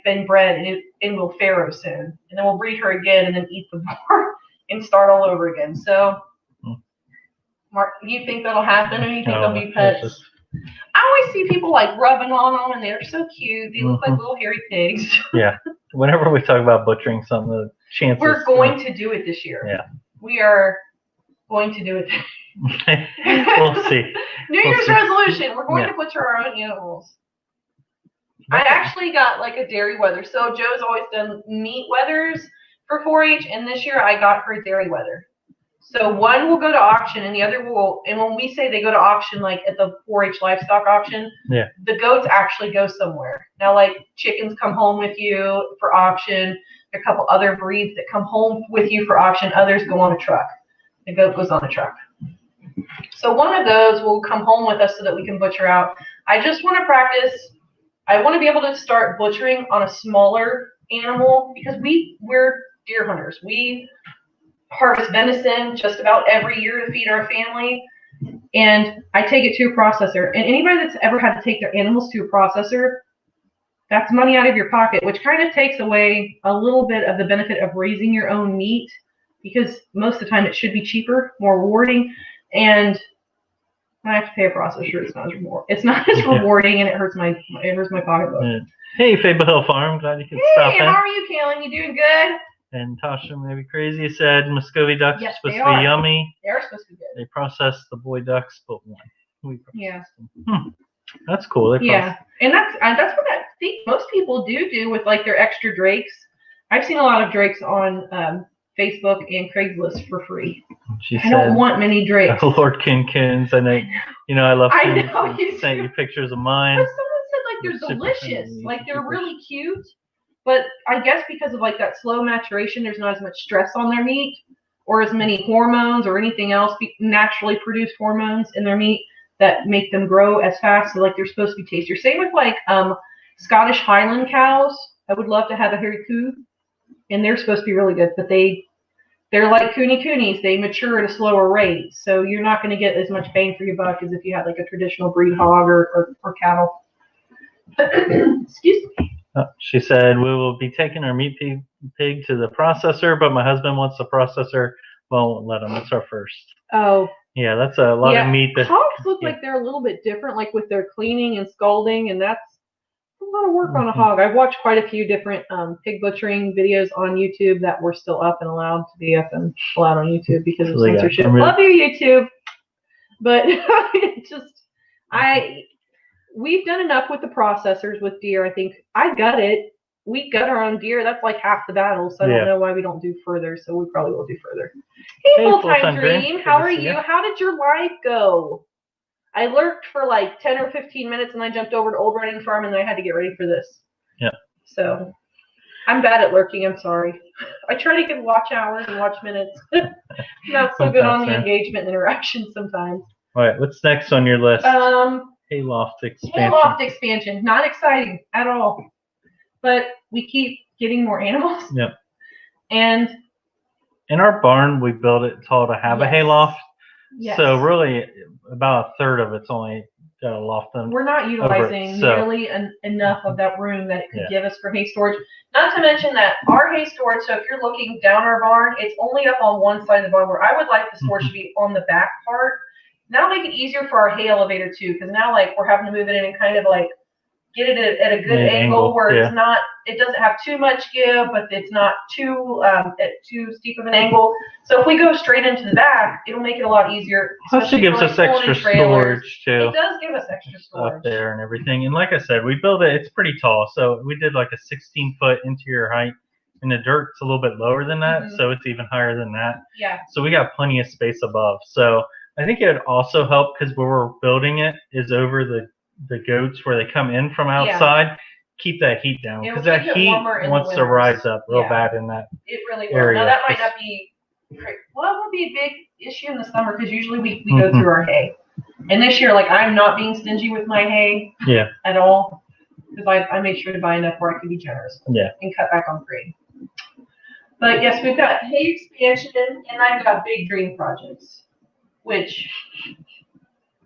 been bred and will farrow soon, and then we'll breed her again and then eat the boar and start all over again. So, Mark, do you think that'll happen, or do you think they'll be pets? I always see people like rubbing on them, and they're so cute. They look like little hairy pigs. Yeah. Whenever we talk about butchering something, the chances. We're going to do it this year. Yeah. We are going to do it. We'll see. New Year's resolution. We're going to butcher our own animals. I actually got like a dairy wether. So Joe's always done meat wethers for 4-H, and this year I got her a dairy wether. So one will go to auction, and the other will. And when we say they go to auction, like at the 4-H livestock auction, the goats actually go somewhere. Now, like chickens come home with you for auction. There are a couple other breeds that come home with you for auction. Others go on a truck. The goat goes on a truck. So one of those will come home with us so that we can butcher out. I just want to practice. I want to be able to start butchering on a smaller animal because we're deer hunters. We harvest venison just about every year to feed our family, and I take it to a processor. And anybody that's ever had to take their animals to a processor, that's money out of your pocket, which kind of takes away a little bit of the benefit of raising your own meat, because most of the time it should be cheaper, more rewarding, and I have to pay a processor. It's not as rewarding, and it hurts my pocketbook. Yeah. Hey, Fable Hill Farm, glad you could stop in. Hey, how are you, Kaylin? You doing good? And Tasha may be crazy. Said Muscovy ducks are supposed to be yummy. They are supposed to be good. They processed the boy ducks, but one. Them. That's cool. And that's what I think most people do with like their extra drakes. I've seen a lot of drakes on Facebook and Craigslist for free. I don't want many drakes. Lord Kinkins, and I love you sent you pictures of mine. But someone said like they're delicious, like they're really cute. But I guess because of like that slow maturation, there's not as much stress on their meat, or as many hormones or anything else, naturally produced hormones in their meat that make them grow as fast. So like they're supposed to be tastier. Same with like Scottish Highland cows. I would love to have a hairy coo, and they're supposed to be really good, but they're like coonies. They mature at a slower rate, so you're not going to get as much bang for your buck as if you had like a traditional breed hog or cattle. Excuse me. She said, we will be taking our meat pig to the processor, but my husband wants the processor. Won't let him. It's our first. Oh. Yeah, that's a lot of meat. Hogs look like they're a little bit different, like with their cleaning and scalding, and that's a lot of work on a hog. I've watched quite a few different pig butchering videos on YouTube that were still up and allowed to be up and allowed on YouTube because of censorship. Love you, YouTube. But we've done enough with the processors with deer. I think I gut it. We gut our own deer. That's like half the battle. So I don't know why we don't do further. So we probably will do further. Hey, Full-Time Dream. How are you? How did your life go? I lurked for like 10 or 15 minutes, and I jumped over to Old Running Farm, and I had to get ready for this. Yeah. So I'm bad at lurking. I'm sorry. I try to get watch hours and watch minutes. Not so good on the engagement and interaction sometimes. All right. What's next on your list? Hayloft expansion. Hayloft expansion. Not exciting at all. But we keep getting more animals. Yep. And in our barn, we built it tall to have a hayloft. Yes. So really, about a third of it's only got a loft. We're not utilizing nearly enough of that room that it could give us for hay storage. Not to mention that our hay storage, so if you're looking down our barn, it's only up on one side of the barn, where I would like the storage to be on the back part. That'll make it easier for our hay elevator too, because now like we're having to move it in and kind of like get it at a good angle where it's not, it doesn't have too much give, but it's not too steep of an angle. So if we go straight into the back, it'll make it a lot easier. Plus it gives us extra storage too. It does give us extra storage up there and everything. And like I said, we built it. It's pretty tall, so we did like a 16-foot interior height, and the dirt's a little bit lower than that, so it's even higher than that. Yeah. So we got plenty of space above. So I think it also helped because where we're building it is over the goats where they come in from outside. Keep that heat down, because that heat wants to rise up real bad in that area. Now that might not be, well, it will be a big issue in the summer because usually we go through our hay. And this year, like, I'm not being stingy with my hay at all, because I made sure to buy enough where I could be generous and cut back on grain. But yes, we've got hay expansion, and I've got big dream projects, which...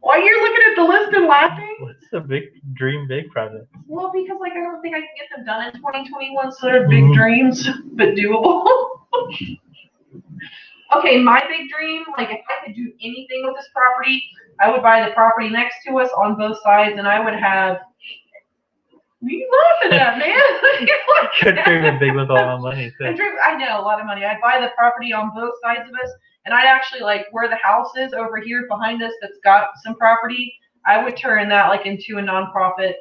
Why you're looking at the list and laughing? What's the big project? Well, because like I don't think I can get them done in 2021, so they're big dreams, but doable. Okay, my big dream, like if I could do anything with this property, I would buy the property next to us on both sides, and I would have. What are you laughing at, man? You're dreaming big with all my money, too. I know, a lot of money. I'd buy the property on both sides of us, and I'd actually, like, where the house is over here behind us that's got some property, I would turn that, like, into a nonprofit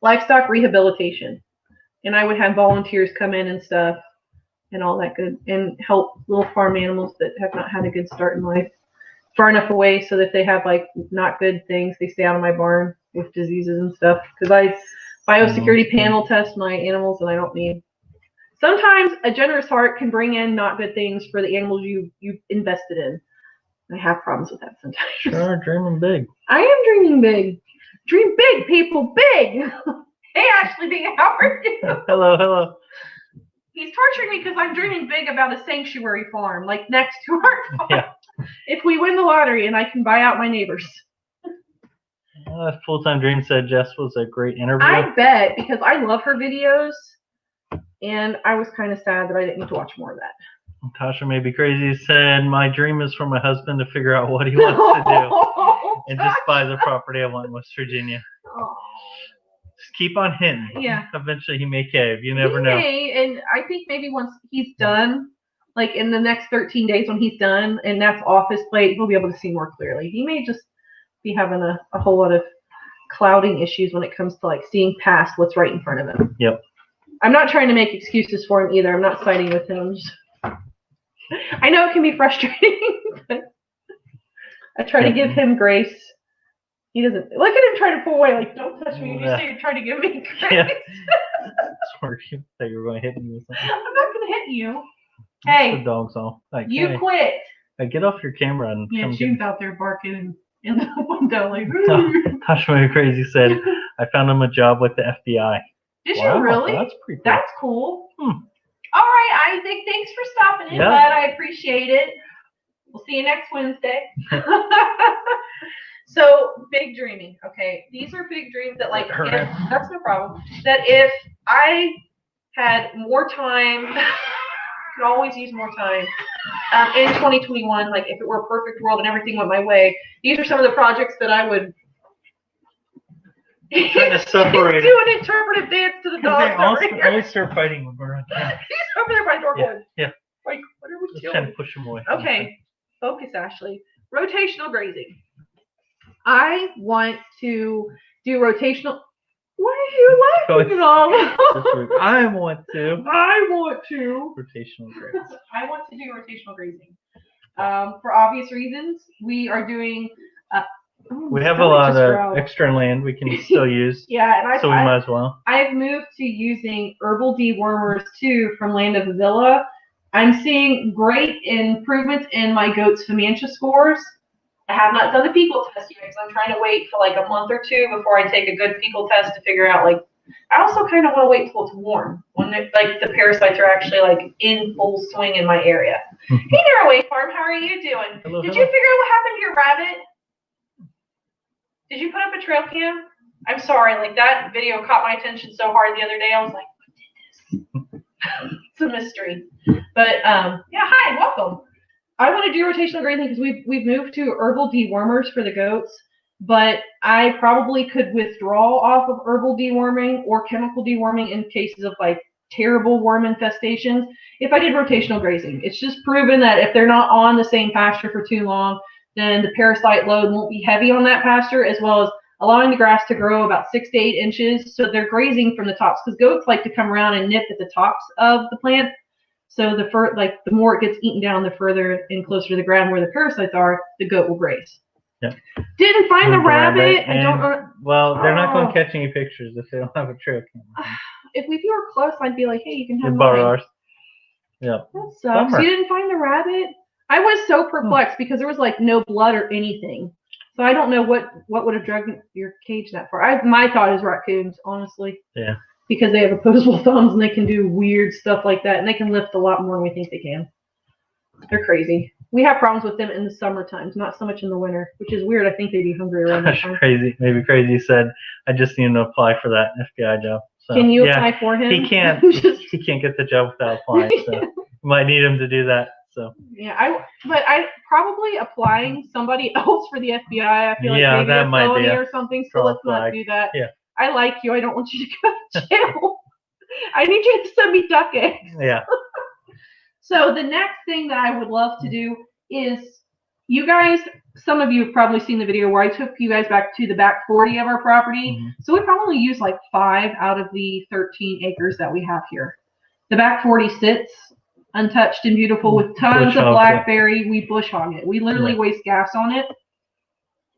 livestock rehabilitation. And I would have volunteers come in and stuff and all that good, and help little farm animals that have not had a good start in life far enough away so that if they have, like, not good things, they stay out of my barn with diseases and stuff. Because I biosecurity panel test my animals, and I don't need. Sometimes a generous heart can bring in not good things for the animals you invested in. I have problems with that sometimes. Sure, dreaming big. I am dreaming big. Dream big, people, big. Hey, Ashley B, how are you? Hello. He's torturing me because I'm dreaming big about a sanctuary farm, like next to our farm. Yeah. If we win the lottery and I can buy out my neighbors. Full-time Dream said Jess was a great interview. I bet, because I love her videos, and I was kind of sad that I didn't get to watch more of that. Tasha May Be Crazy said, my dream is for my husband to figure out what he wants to do and just buy the property I want in West Virginia. Oh. Just keep on hitting. Yeah. Eventually he may cave. You never know. And I think maybe once he's done, like in the next 13 days when he's done, and that's off his plate, he'll be able to see more clearly. He may just be having a whole lot of clouding issues when it comes to like seeing past what's right in front of him. Yep. I'm not trying to make excuses for him either. I'm not siding with him. I know it can be frustrating, but I try to give him grace. He doesn't look at him trying to pull away, like, don't touch me. You say you're trying to give me grace. Yeah. Sorry, I thought you were going to hit me with something. I'm not going to hit you. Hey, the dog's all like, you hey, quit. Hey, get off your camera and Yeah, come June's out there barking in the window like. Tasha May Be Crazy said, I found him a job with the FBI. Did you really? That's pretty cool. That's cool. All right, Isaac, thanks for stopping in, bud. I appreciate it. We'll see you next Wednesday. So, big dreaming. Okay, these are big dreams that, like, that's no problem. That if I had more time, could always use more time in 2021, like if it were a perfect world and everything went my way, these are some of the projects that I would. He's doing interpretive dance to the dog. They always start fighting when we're on camera. He's over there by the door. Yeah. Like, what are we Just doing? trying to push him away. Okay, focus, Ashley. Rotational grazing. I want to do rotational. What are you laughing at? I want to. Rotational grazing. I want to do rotational grazing. For obvious reasons, we are doing. We have a lot of extra land we can still use. Yeah, and so we might as well. I've moved to using herbal dewormers too from Land of Avila. I'm seeing great improvements in my goats' Femantia scores. I have not done the fecal test yet because I'm trying to wait for like a month or two before I take a good fecal test to figure out, like, I also kind of want to wait until it's warm when like the parasites are actually like in full swing in my area. Hey there, Away Farm, how are you doing? Hello, Did you figure out what happened to your rabbit? Did you put up a trail cam? I'm sorry, like that video caught my attention so hard the other day. I was like, what did this? It's a mystery. But yeah, hi, welcome. I want to do rotational grazing because we've moved to herbal dewormers for the goats, but I probably could withdraw off of herbal deworming or chemical deworming in cases of like terrible worm infestations if I did rotational grazing. It's just proven that if they're not on the same pasture for too long, then the parasite load won't be heavy on that pasture, as well as allowing the grass to grow about 6 to 8 inches. So they're grazing from the tops, because goats like to come around and nip at the tops of the plant. So the more it gets eaten down, the further and closer to the ground where the parasites are, the goat will graze. Yep. Didn't find the rabbit. I don't know. Well, they're not going to catch any pictures if they don't have a trail camera. If we were close, I'd be like, hey, you can have borrow mine. ours. Yep. That sucks. You didn't find the rabbit? I was so perplexed because there was like no blood or anything. So I don't know what would have dragged your cage that far. My thought is raccoons, honestly. Yeah. Because they have opposable thumbs and they can do weird stuff like that, and they can lift a lot more than we think they can. They're crazy. We have problems with them in the summer times, not so much in the winter, which is weird. I think they'd be hungry around that time. Crazy. Maybe Crazy said, I just need him to apply for that FBI job. So, can you apply for him? He can't. He can't get the job without applying. So you might need him to do that So yeah, but I probably applying somebody else for the FBI. I feel like maybe that a might be felony a or something. So let's not do that. Yeah. I like you. I don't want you to go to jail. I need you to send me duck eggs. Yeah. So the next thing that I would love to do is, you guys, some of you have probably seen the video where I took you guys back to the back 40 of our property. Mm-hmm. So we probably use like 5 out of the 13 acres that we have here. The back 40 sits untouched and beautiful with tons of blackberry. We bush hog it. We literally waste gas on it.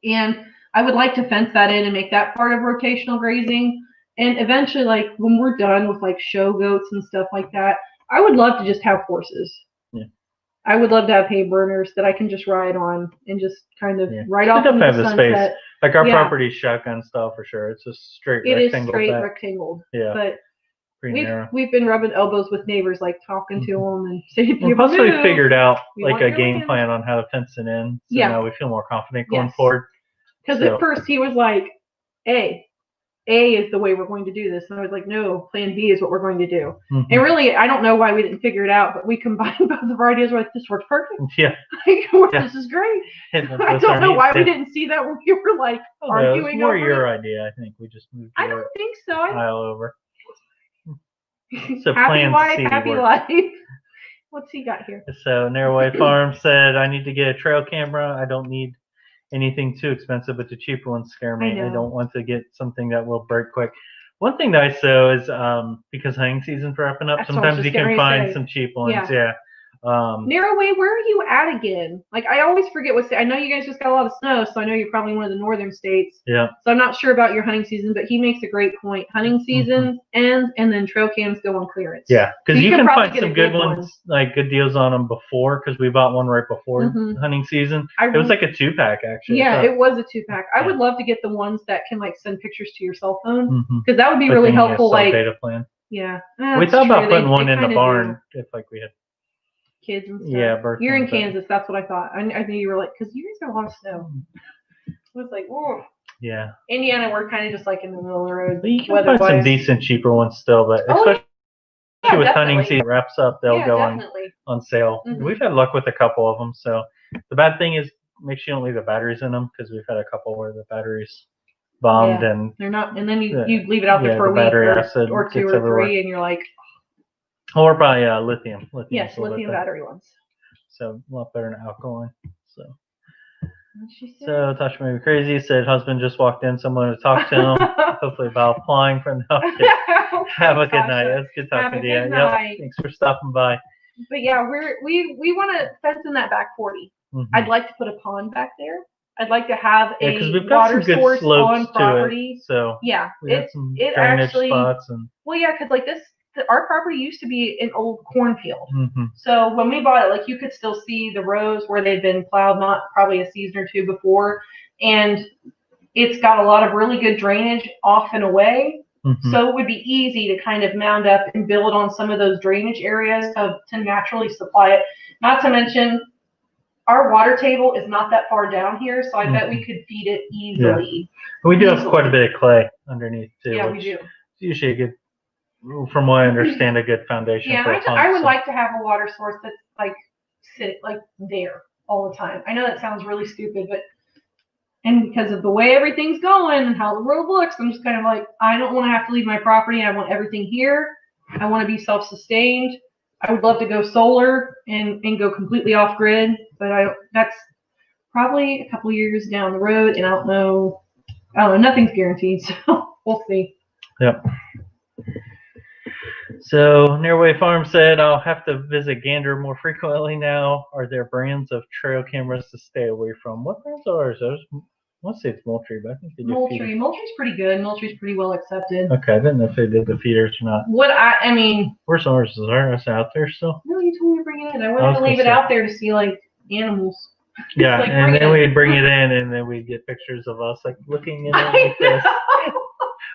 And I would like to fence that in and make that part of rotational grazing. And eventually, like when we're done with like show goats and stuff like that, I would love to just have horses. Yeah. I would love to have hay burners that I can just ride on and just kind of ride off into the sunset. Space. Like our property's shotgun style for sure. It's a straight rectangle. It is straight rectangle. Yeah. But we've been rubbing elbows with neighbors, like talking to them and saying, plus we figured out like a game plan on how to fence it in. So now we feel more confident going forward. Because at first he was like, A is the way we're going to do this. And I was like, no, plan B is what we're going to do. Mm-hmm. And really, I don't know why we didn't figure it out, but we combined both of our ideas. We're like, this works perfect. Yeah. This is great. I don't know why we didn't see that when we were like arguing. It was more your idea, I think. We just moved I don't think so. Tile over. So happy wife, happy life. What's he got here? So Narrowway Farm said, I need to get a trail camera. I don't need anything too expensive, but the cheaper ones scare me. I don't want to get something that will break quick. One thing that I saw is because hunting season's wrapping up, sometimes you can find some cheap ones. Yeah. Narrowway, where are you at again? Like, I always forget what state. I know you guys just got a lot of snow, so I know you're probably one of the northern states. Yeah. So I'm not sure about your hunting season, but he makes a great point. Hunting season ends, and then trail cams go on clearance. Yeah, because you can find some good ones, like good deals on them before, because we bought one right before hunting season. It was like a 2-pack, actually. Yeah, it was a 2-pack. I would love to get the ones that can like send pictures to your cell phone, because that would be really helpful. Like data plan. Yeah. We thought about putting one in the barn if like we had kids and stuff. Yeah, you're in Kansas. That's what I thought. I knew you were like, because you guys got a lot of snow. I was like, whoa. Yeah. Indiana, we're kind of just like in the middle of the road. But you can find some decent, cheaper ones still, but especially with hunting season wraps up, they'll go on sale. We've had luck with a couple of them. So the bad thing is, make sure you don't leave the batteries in them, because we've had a couple where the batteries bombed and they're not. And then you leave it out there for a week or 2 or 3, and you're like. Or by lithium. Yes, lithium battery ones. So a lot better than alkaline. So Tasha may be crazy. Said husband just walked in. Someone to talk to him. Hopefully about applying for the Have a good night. It's good talking to you. Yep. Thanks for stopping by. But yeah, we want to fence in that back 40. I'd like to put a pond back there. I'd like to have a water source on property. So yeah, it actually spots and because like our property used to be an old cornfield. So when we bought it, like you could still see the rows where they'd been plowed, not probably a season or 2 before. And it's got a lot of really good drainage off and away. So it would be easy to kind of mound up and build on some of those drainage areas to naturally supply it. Not to mention, our water table is not that far down here, so I bet we could feed it easily. Yeah. We do have quite a bit of clay underneath too. Yeah, we do. Usually a good, from what I understand, a good foundation. Yeah, I would like to have a water source that's like there all the time. I know that sounds really stupid, but because of the way everything's going and how the world looks, I'm just kind of like, I don't want to have to leave my property. I want everything here. I want to be self-sustained. I would love to go solar and go completely off grid, but that's probably a couple years down the road, and I don't know, nothing's guaranteed, so we'll see. Yep. So Narrowway Farm said, I'll have to visit Gander more frequently now. Are there brands of trail cameras to stay away from? What brands are those? I want to say it's Moultrie, but I think they do feeders. Moultrie's pretty good. Moultrie's pretty well accepted. Okay, I didn't know if they did the feeders or not. Where's some horses are? Is out there still? No, you told me to bring it in. I wanted to leave it out there to see like animals. Yeah, and then we'd bring it in, and then we'd get pictures of us like looking in it like this.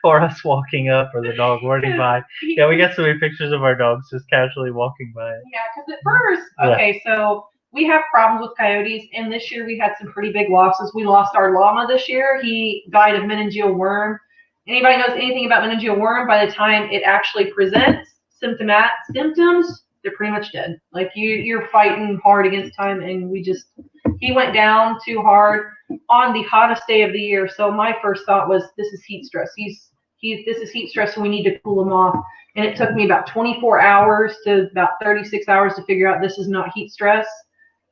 Or us walking up, or the dog running by. Yeah, we got so many pictures of our dogs just casually walking by. Yeah, because at first, so we have problems with coyotes, and this year we had some pretty big losses. We lost our llama this year. He died of meningeal worm. Anybody knows anything about meningeal worm, by the time it actually presents symptoms, they're pretty much dead. Like you're fighting hard against time, and he went down too hard on the hottest day of the year. So my first thought was, this is heat stress. This is heat stress, and we need to cool him off. And it took me about 24 hours to about 36 hours to figure out this is not heat stress.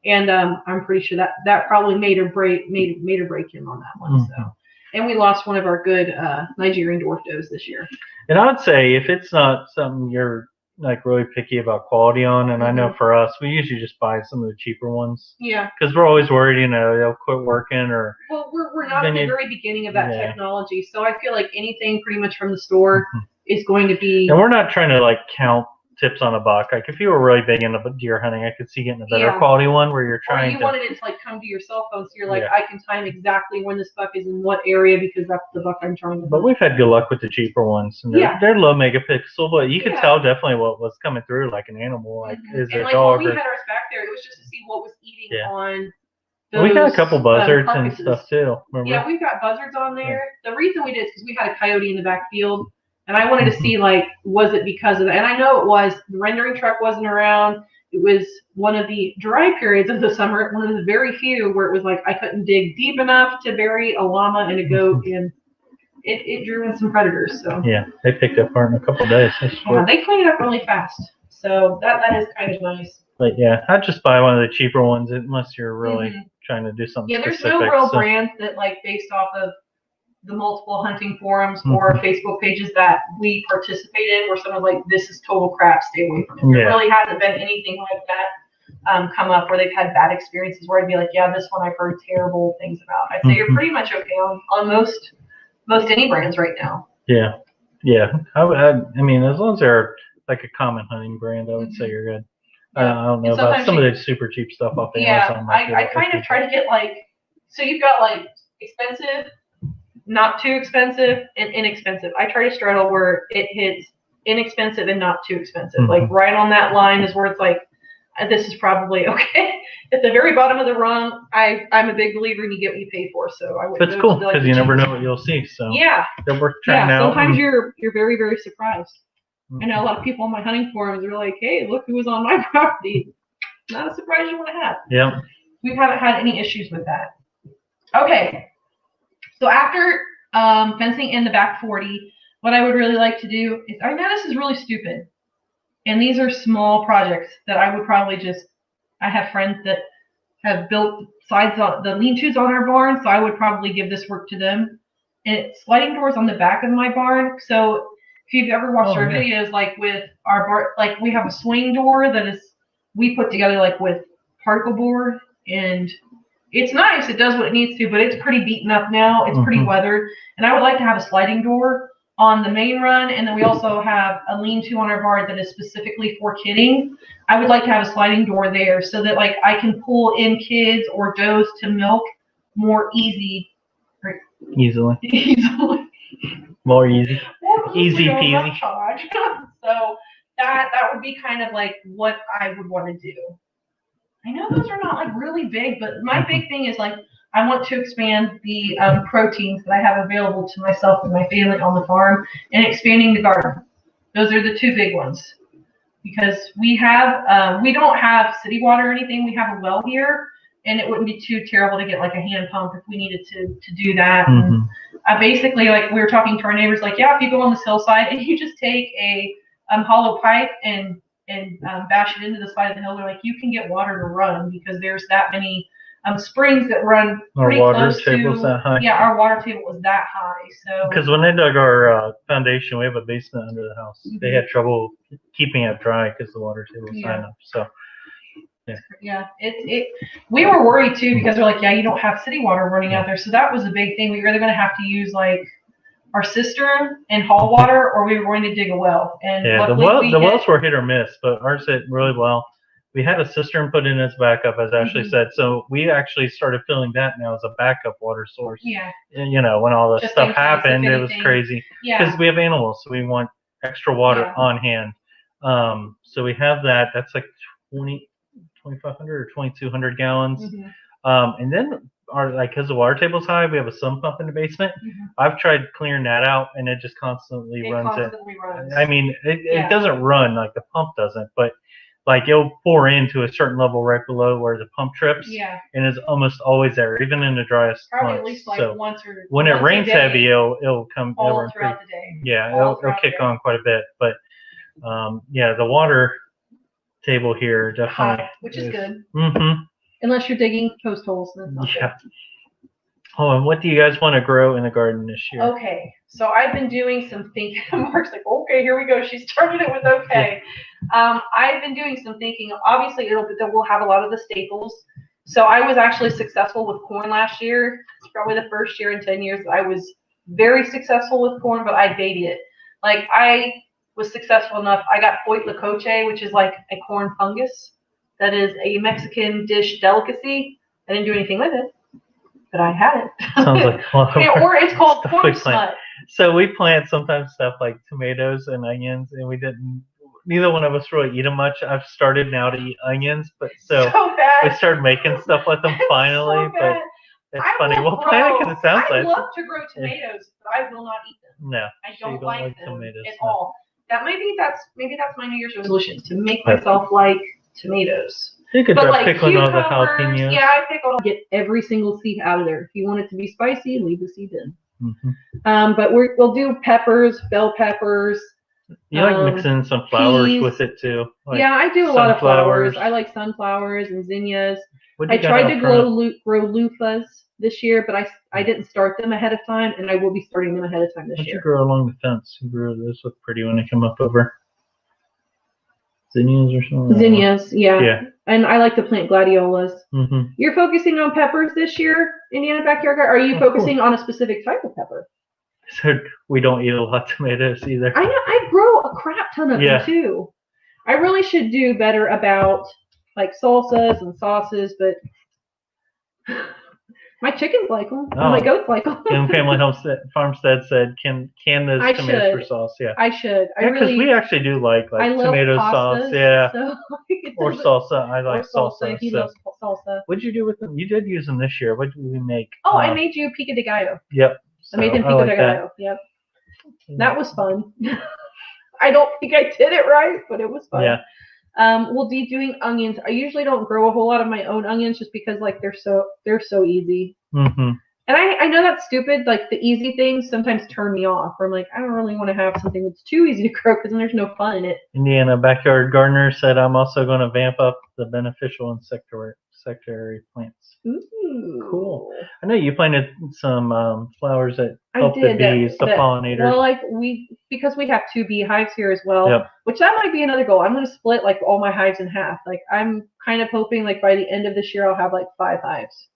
And I'm pretty sure that probably made or break him on that one. So, and we lost one of our good Nigerian dwarf does this year. And I would say if it's not something you're like really picky about quality on, and I know for us, we usually just buy some of the cheaper ones. Yeah. Because we're always worried, they'll quit working or. Well, we're not at the very beginning of that technology, so I feel like anything pretty much from the store is going to be. And we're not trying to like count tips on a buck. Like if you were really big into deer hunting, I could see getting a better quality one where you're trying to. Wanted it to like come to your cell phone, so you're like, I can time exactly when this buck is in what area because that's the buck I'm trying to hunt. But we've had good luck with the cheaper ones. And they're low megapixel, but you could tell definitely what was coming through, like an animal, like is it a dog. When we had ours back there, it was just to see what was eating on. We got a couple buzzards and stuff too. Remember? Yeah, we've got buzzards on there. The reason we did is because we had a coyote in the backfield. And I wanted to see, like, was it because of that? And I know it was. The rendering truck wasn't around. It was one of the dry periods of the summer, one of the very few where it was like I couldn't dig deep enough to bury a llama and a goat, and it drew in some predators. So yeah, they picked it apart in a couple of days. Yeah, they cleaned it up really fast. So that is kind of nice. But yeah, I'd just buy one of the cheaper ones unless you're really trying to do something specific. Yeah, there's no real brands that, like, based off of the multiple hunting forums or Facebook pages that we participate in where someone's like, this is total crap, stay away from it. There really hasn't been anything like that come up where they've had bad experiences where I'd be like, yeah, this one I've heard terrible things about. I'd say you're pretty much okay on most any brands right now. Yeah. I mean, as long as they're like a common hunting brand, I would say you're good. I don't know about some of the super cheap stuff off the Amazon. I kind of try to get like, so you've got like expensive, not too expensive, and inexpensive. I try to straddle where it hits inexpensive and not too expensive. Like right on that line is where it's like, this is probably okay. At the very bottom of the rung, I'm a big believer in you get what you pay for. So I would. That's cool because you never know what you'll see. So they're worth trying out. Sometimes you're very, very surprised. I know a lot of people on my hunting forums are like, hey, look who was on my property. Not a surprise you want to have. Yeah. We haven't had any issues with that. Okay. So after fencing in the back 40, what I would really like to do is, I know this is really stupid, and these are small projects that I would probably I have friends that have built sides on the lean-tos on our barn, so I would probably give this work to them. And it's sliding doors on the back of my barn. So if you've ever watched our videos, like with our barn, like we have a swing door we put together like with particle board, and it's nice. It does what it needs to, but it's pretty beaten up now. It's pretty weathered. And I would like to have a sliding door on the main run. And then we also have a lean-to on our barn that is specifically for kidding. I would like to have a sliding door there so that like I can pull in kids or does to milk more easily. More easy. Easy peasy. So that would be kind of like what I would want to do. I know those are not like really big, but my big thing is like I want to expand the proteins that I have available to myself and my family on the farm, and expanding the garden. Those are the two big ones, because we don't have city water or anything. We have a well here, and it wouldn't be too terrible to get like a hand pump if we needed to do that. And basically, like we were talking to our neighbors, like, yeah, if you go on this hillside and you just take a hollow pipe and bash it into the side of the hill, they're like, you can get water to run because there's that many springs that run pretty close to. Our water table's that high. Yeah, our water table was that high. So because when they dug our foundation, we have a basement under the house. They had trouble keeping it dry because the water table was high enough. So we were worried too because they're like, yeah, you don't have city water running out there. So that was a big thing. We were either going to have to use like our cistern and haul water, or we were going to dig a well. And the wells were hit or miss, but ours hit really well. We had a cistern put in as backup, as Ashley said. So we actually started filling that now as a backup water source. Yeah. And, when all this stuff happened, it was crazy. Yeah. Because we have animals, so we want extra water on hand. So we have that. That's like 2,500 or 2,200 gallons. And then because the water table's high, we have a sump pump in the basement. I've tried clearing that out, and it just constantly runs. I mean, it doesn't run like the pump doesn't, but like it'll pour into a certain level right below where the pump trips. Yeah. And it's almost always there, even in the driest Probably months. at least like so once or when it once a rains day, heavy, it'll come all over throughout the day. Yeah, All it'll throughout kick the day. on quite a bit. But yeah, the water table here definitely High, which is good. Mm-hmm. Unless you're digging post holes. Then it's not Yeah. Oh, and what do you guys want to grow in the garden this year? Okay, so I've been doing some thinking. Mark's like, okay, here we go. She started it with okay. I've been doing some thinking. Obviously, we'll have a lot of the staples. So I was actually successful with corn last year. It's probably the first year in 10 years that I was very successful with corn, but I baited it. Like I was successful enough. I got Poit Lacoche, which is like a corn fungus. That is a Mexican dish delicacy. I didn't do anything with it, but I had it. Sounds like or it's called corn smut. So we plant sometimes stuff like tomatoes and onions, and neither one of us really eat them much. I've started now to eat onions, but so we started making stuff with them finally. But it's funny. We'll plant it because it sounds like. I love to grow tomatoes, but I will not eat them. No, I don't like them tomatoes at all. Maybe that's my New Year's resolution, to make myself like tomatoes. You could try pickling all the jalapenos. Yeah, I pickle. Get every single seed out of there. If you want it to be spicy, leave the seed in. Mm-hmm. But we'll do peppers, bell peppers. You like mixing some flowers with it too. Like yeah, I do a lot of flowers. I like sunflowers and zinnias. I tried to grow loofahs this year, but I didn't start them ahead of time, and I will be starting them ahead of time this year. You grow along the fence. You grow those look pretty when they come up over. Zinnias or something? Zinnias, yeah. And I like to plant gladiolas. Mm-hmm. You're focusing on peppers this year, Indiana Backyard Garden? Are you focusing on a specific type of pepper? So we don't eat a lot of tomatoes either. I know. I grow a crap ton of them too. I really should do better about like salsas and sauces, but my chickens like them. And my goats like them. Family Farmstead said, can those tomatoes for sauce? Yeah. I should. Because we actually do like tomato sauce. Yeah. So or salsa. I like salsa. He loves salsa. What'd you do with them? You did use them this year. What did we make? Oh, I made you pico de gallo. Yep. I made them pico de gallo. Yep. That was fun. I don't think I did it right, but it was fun. Yeah. We'll be doing onions. I usually don't grow a whole lot of my own onions just because like they're so easy. Mm-hmm. And I know that's stupid. Like the easy things sometimes turn me off. Or I'm like, I don't really want to have something that's too easy to grow because then there's no fun in it. Indiana Backyard Gardener said, I'm also going to vamp up the beneficial insectary plants. Ooh. Cool. I know you planted some flowers that help the bees, the pollinators. Well, because we have 2 beehives here as well, which that might be another goal. I'm going to split like all my hives in half. Like I'm kind of hoping like by the end of this year I'll have like 5 hives.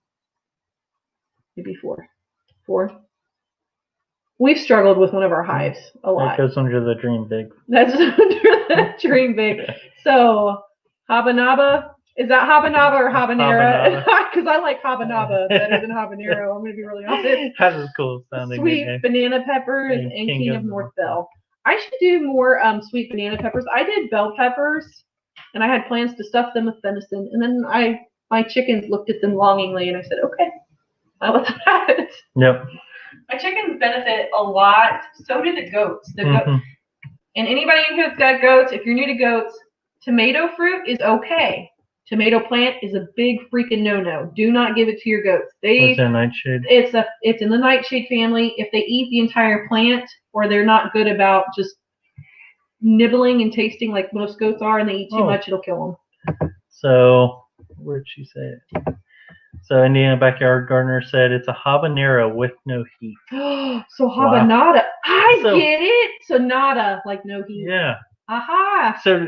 Maybe 4. 4. We've struggled with one of our hives a lot. That goes under the dream big. That's under the dream big. So habanaba. Is that habanaba or habanero? Because I like habanaba better than habanero. I'm going to be really honest. That's a cool sounding. Sweet banana peppers and King of North Bell. I should do more sweet banana peppers. I did bell peppers, and I had plans to stuff them with venison. And then my chickens looked at them longingly, and I said, okay, I'll let them have it. Yep. My chickens benefit a lot. So do the goats. And anybody who's got goats, if you're new to goats, tomato fruit is okay. Tomato plant is a big freaking no-no. Do not give it to your goats. What's that nightshade? It's in the nightshade family. If they eat the entire plant, or they're not good about just nibbling and tasting like most goats are, and they eat too much, it'll kill them. So where'd she say it? So Indiana Backyard Gardener said it's a habanero with no heat. So habanada. Wow. I get it. So nada, like no heat. Yeah. Aha. So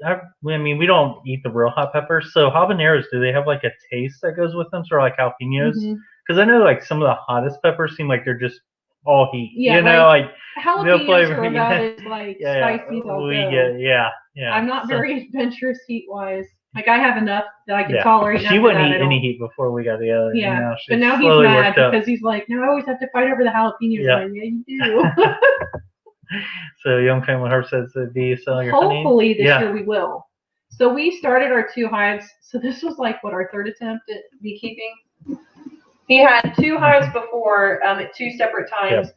I mean, we don't eat the real hot peppers. So habaneros, do they have like a taste that goes with them, sort of like jalapenos? Because I know like some of the hottest peppers seem like they're just all heat. Yeah, you know, like jalapenos are about as like spicy as I'll go. Yeah. I'm not very adventurous heat wise. Like I have enough that I can tolerate. She wouldn't eat any heat before we got together. Yeah, but now he's mad because he's like, no, I always have to fight over the jalapenos. Yeah, like, you do. So Young Family Herb says that do you sell your honey? Hopefully this year we will. So we started our 2 hives. So this was like our 3rd attempt at beekeeping. He had 2 hives before at 2 separate times.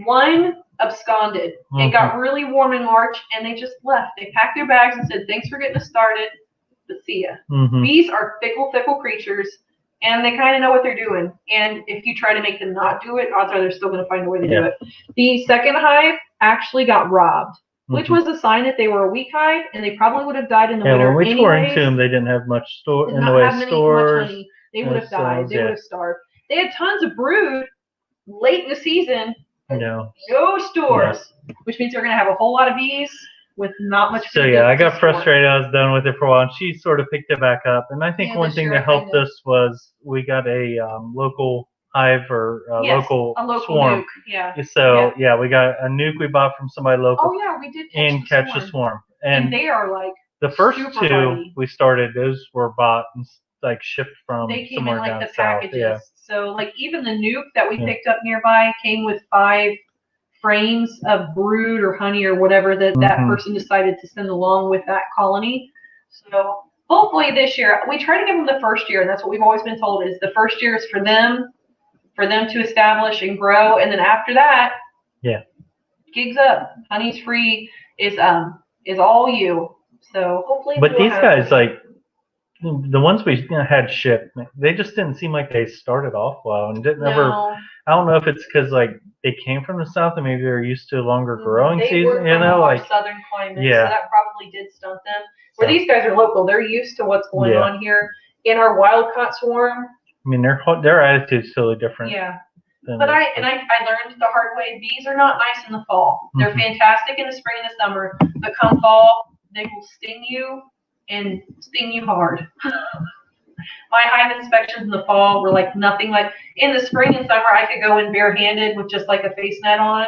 One absconded. It got really warm in March, and they just left. They packed their bags and said, "Thanks for getting us started, but see ya." Bees are fickle creatures, and they kind of know what they're doing. And if you try to make them not do it, odds are they're still going to find a way to do it. The second hive actually got robbed, which was a sign that they were a weak hive, and they probably would have died in the winter. Yeah, when we tore into them, they didn't have much in the way of stores. Much honey. They would have died. They would have starved. They had tons of brood late in the season. No stores, which means they're going to have a whole lot of bees with not much. So I got frustrated. I was done with it for a while, and she sort of picked it back up. And I think one thing that helped us was we got a local hive or local swarm. Nuke. So we got a nuke we bought from somebody local. Oh yeah, we did. Catch a swarm. And they are like the first two we started. Those were bought and like shipped from somewhere down south. They came in like the packages. Yeah. So like even the nuke that we picked up nearby came with 5 frames of brood or honey or whatever that person decided to send along with that colony. So hopefully this year, we try to give them the first year, and that's what we've always been told is the first year is for them to establish and grow, and then after that, gigs up, honey's free, is all you. So hopefully. But these guys the ones we had shipped, they just didn't seem like they started off well and didn't ever. I don't know if it's because they came from the south and maybe they're used to a longer growing season. Southern climate, so that probably did stunt them. Where these guys are local, they're used to what's going on here. In our wild caught swarm, I mean their attitude's totally different. Yeah. But I learned the hard way. Bees are not nice in the fall. They're fantastic in the spring and the summer, but come fall, they will sting you. And sting you hard. My hive inspections in the fall were like nothing like in the spring and summer. I could go in barehanded with just like a face net on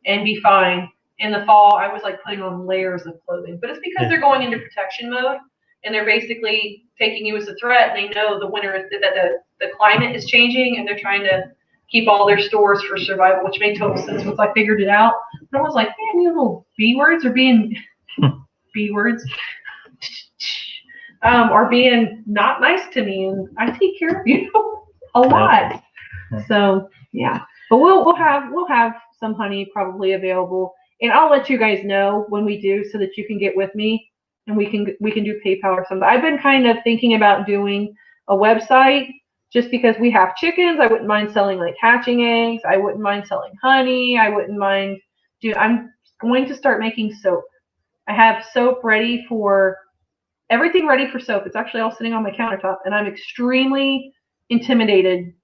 and be fine. In the fall, I was like putting on layers of clothing, but it's because they're going into protection mode and they're basically taking you as a threat. And they know the winter is that the climate is changing and they're trying to keep all their stores for survival, which made total sense once I figured it out. But I was like, man, you little B words are being B words. Are being not nice to me, and I take care of you a lot. So but we'll have some honey probably available, and I'll let you guys know when we do, so that you can get with me, and we can do PayPal or something. I've been kind of thinking about doing a website just because we have chickens. I wouldn't mind selling like hatching eggs. I wouldn't mind selling honey. I wouldn't mind I'm going to start making soap. I have soap ready for. Everything ready for soap. It's actually all sitting on my countertop, and I'm extremely intimidated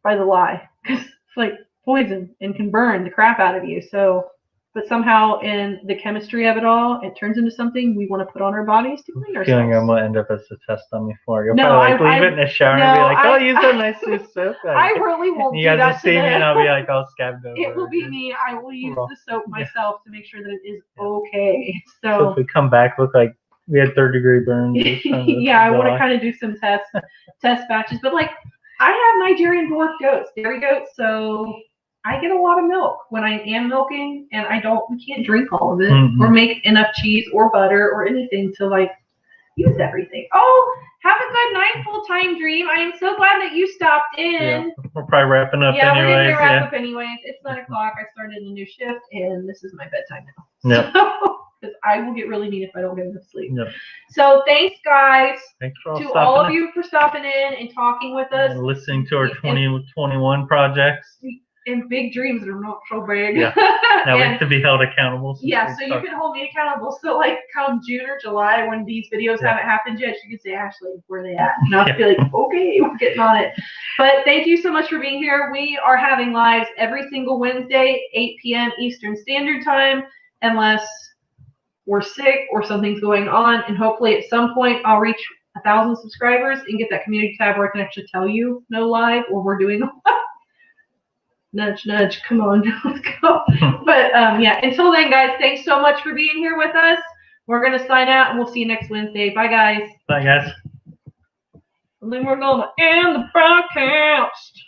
by the lye because it's like poison and can burn the crap out of you. So, but somehow in the chemistry of it all, it turns into something we want to put on our bodies to clean ourselves. Feeling I'm gonna end up as a test dummy for you. You'll probably leave it in the shower and be like, "Oh, use a nice new soap." I really won't do that. You guys will see me, and I'll be like, "I'll scab over." It will be me. I will use the soap myself to make sure that it is okay. So if we come back, look like. We had 3rd-degree burns. I want to kind of do some test batches. But like, I have Nigerian dwarf goats, dairy goats, so I get a lot of milk when I am milking, and we can't drink all of it or make enough cheese or butter or anything to like use everything. Oh, have a good night, full-time dream. I am so glad that you stopped in. Yeah, we're probably wrapping up anyways. Yeah, we're going to wrap up anyways. It's 9 o'clock. I started a new shift, and this is my bedtime now. Yep. So, because I will get really mean if I don't get enough sleep. Yep. So thanks, guys. Thanks for all of you for stopping in and talking with us. And listening to our 2021 projects. And big dreams that are not so big. Yeah. Now we have to be held accountable. So you can hold me accountable. So like come June or July when these videos haven't happened yet, you can say, Ashley, where are they at? And I'll be like, okay, we're getting on it. But thank you so much for being here. We are having lives every single Wednesday, 8 p.m. Eastern Standard Time, unless we're sick or something's going on, and hopefully at some point I'll reach 1,000 subscribers and get that community tab where I can actually tell you no live or we're doing live. Nudge, nudge, come on, let's go. But until then, guys, thanks so much for being here with us. We're gonna sign out, and we'll see you next Wednesday. Bye, guys. Bye, guys. And then we're gonna end the broadcast.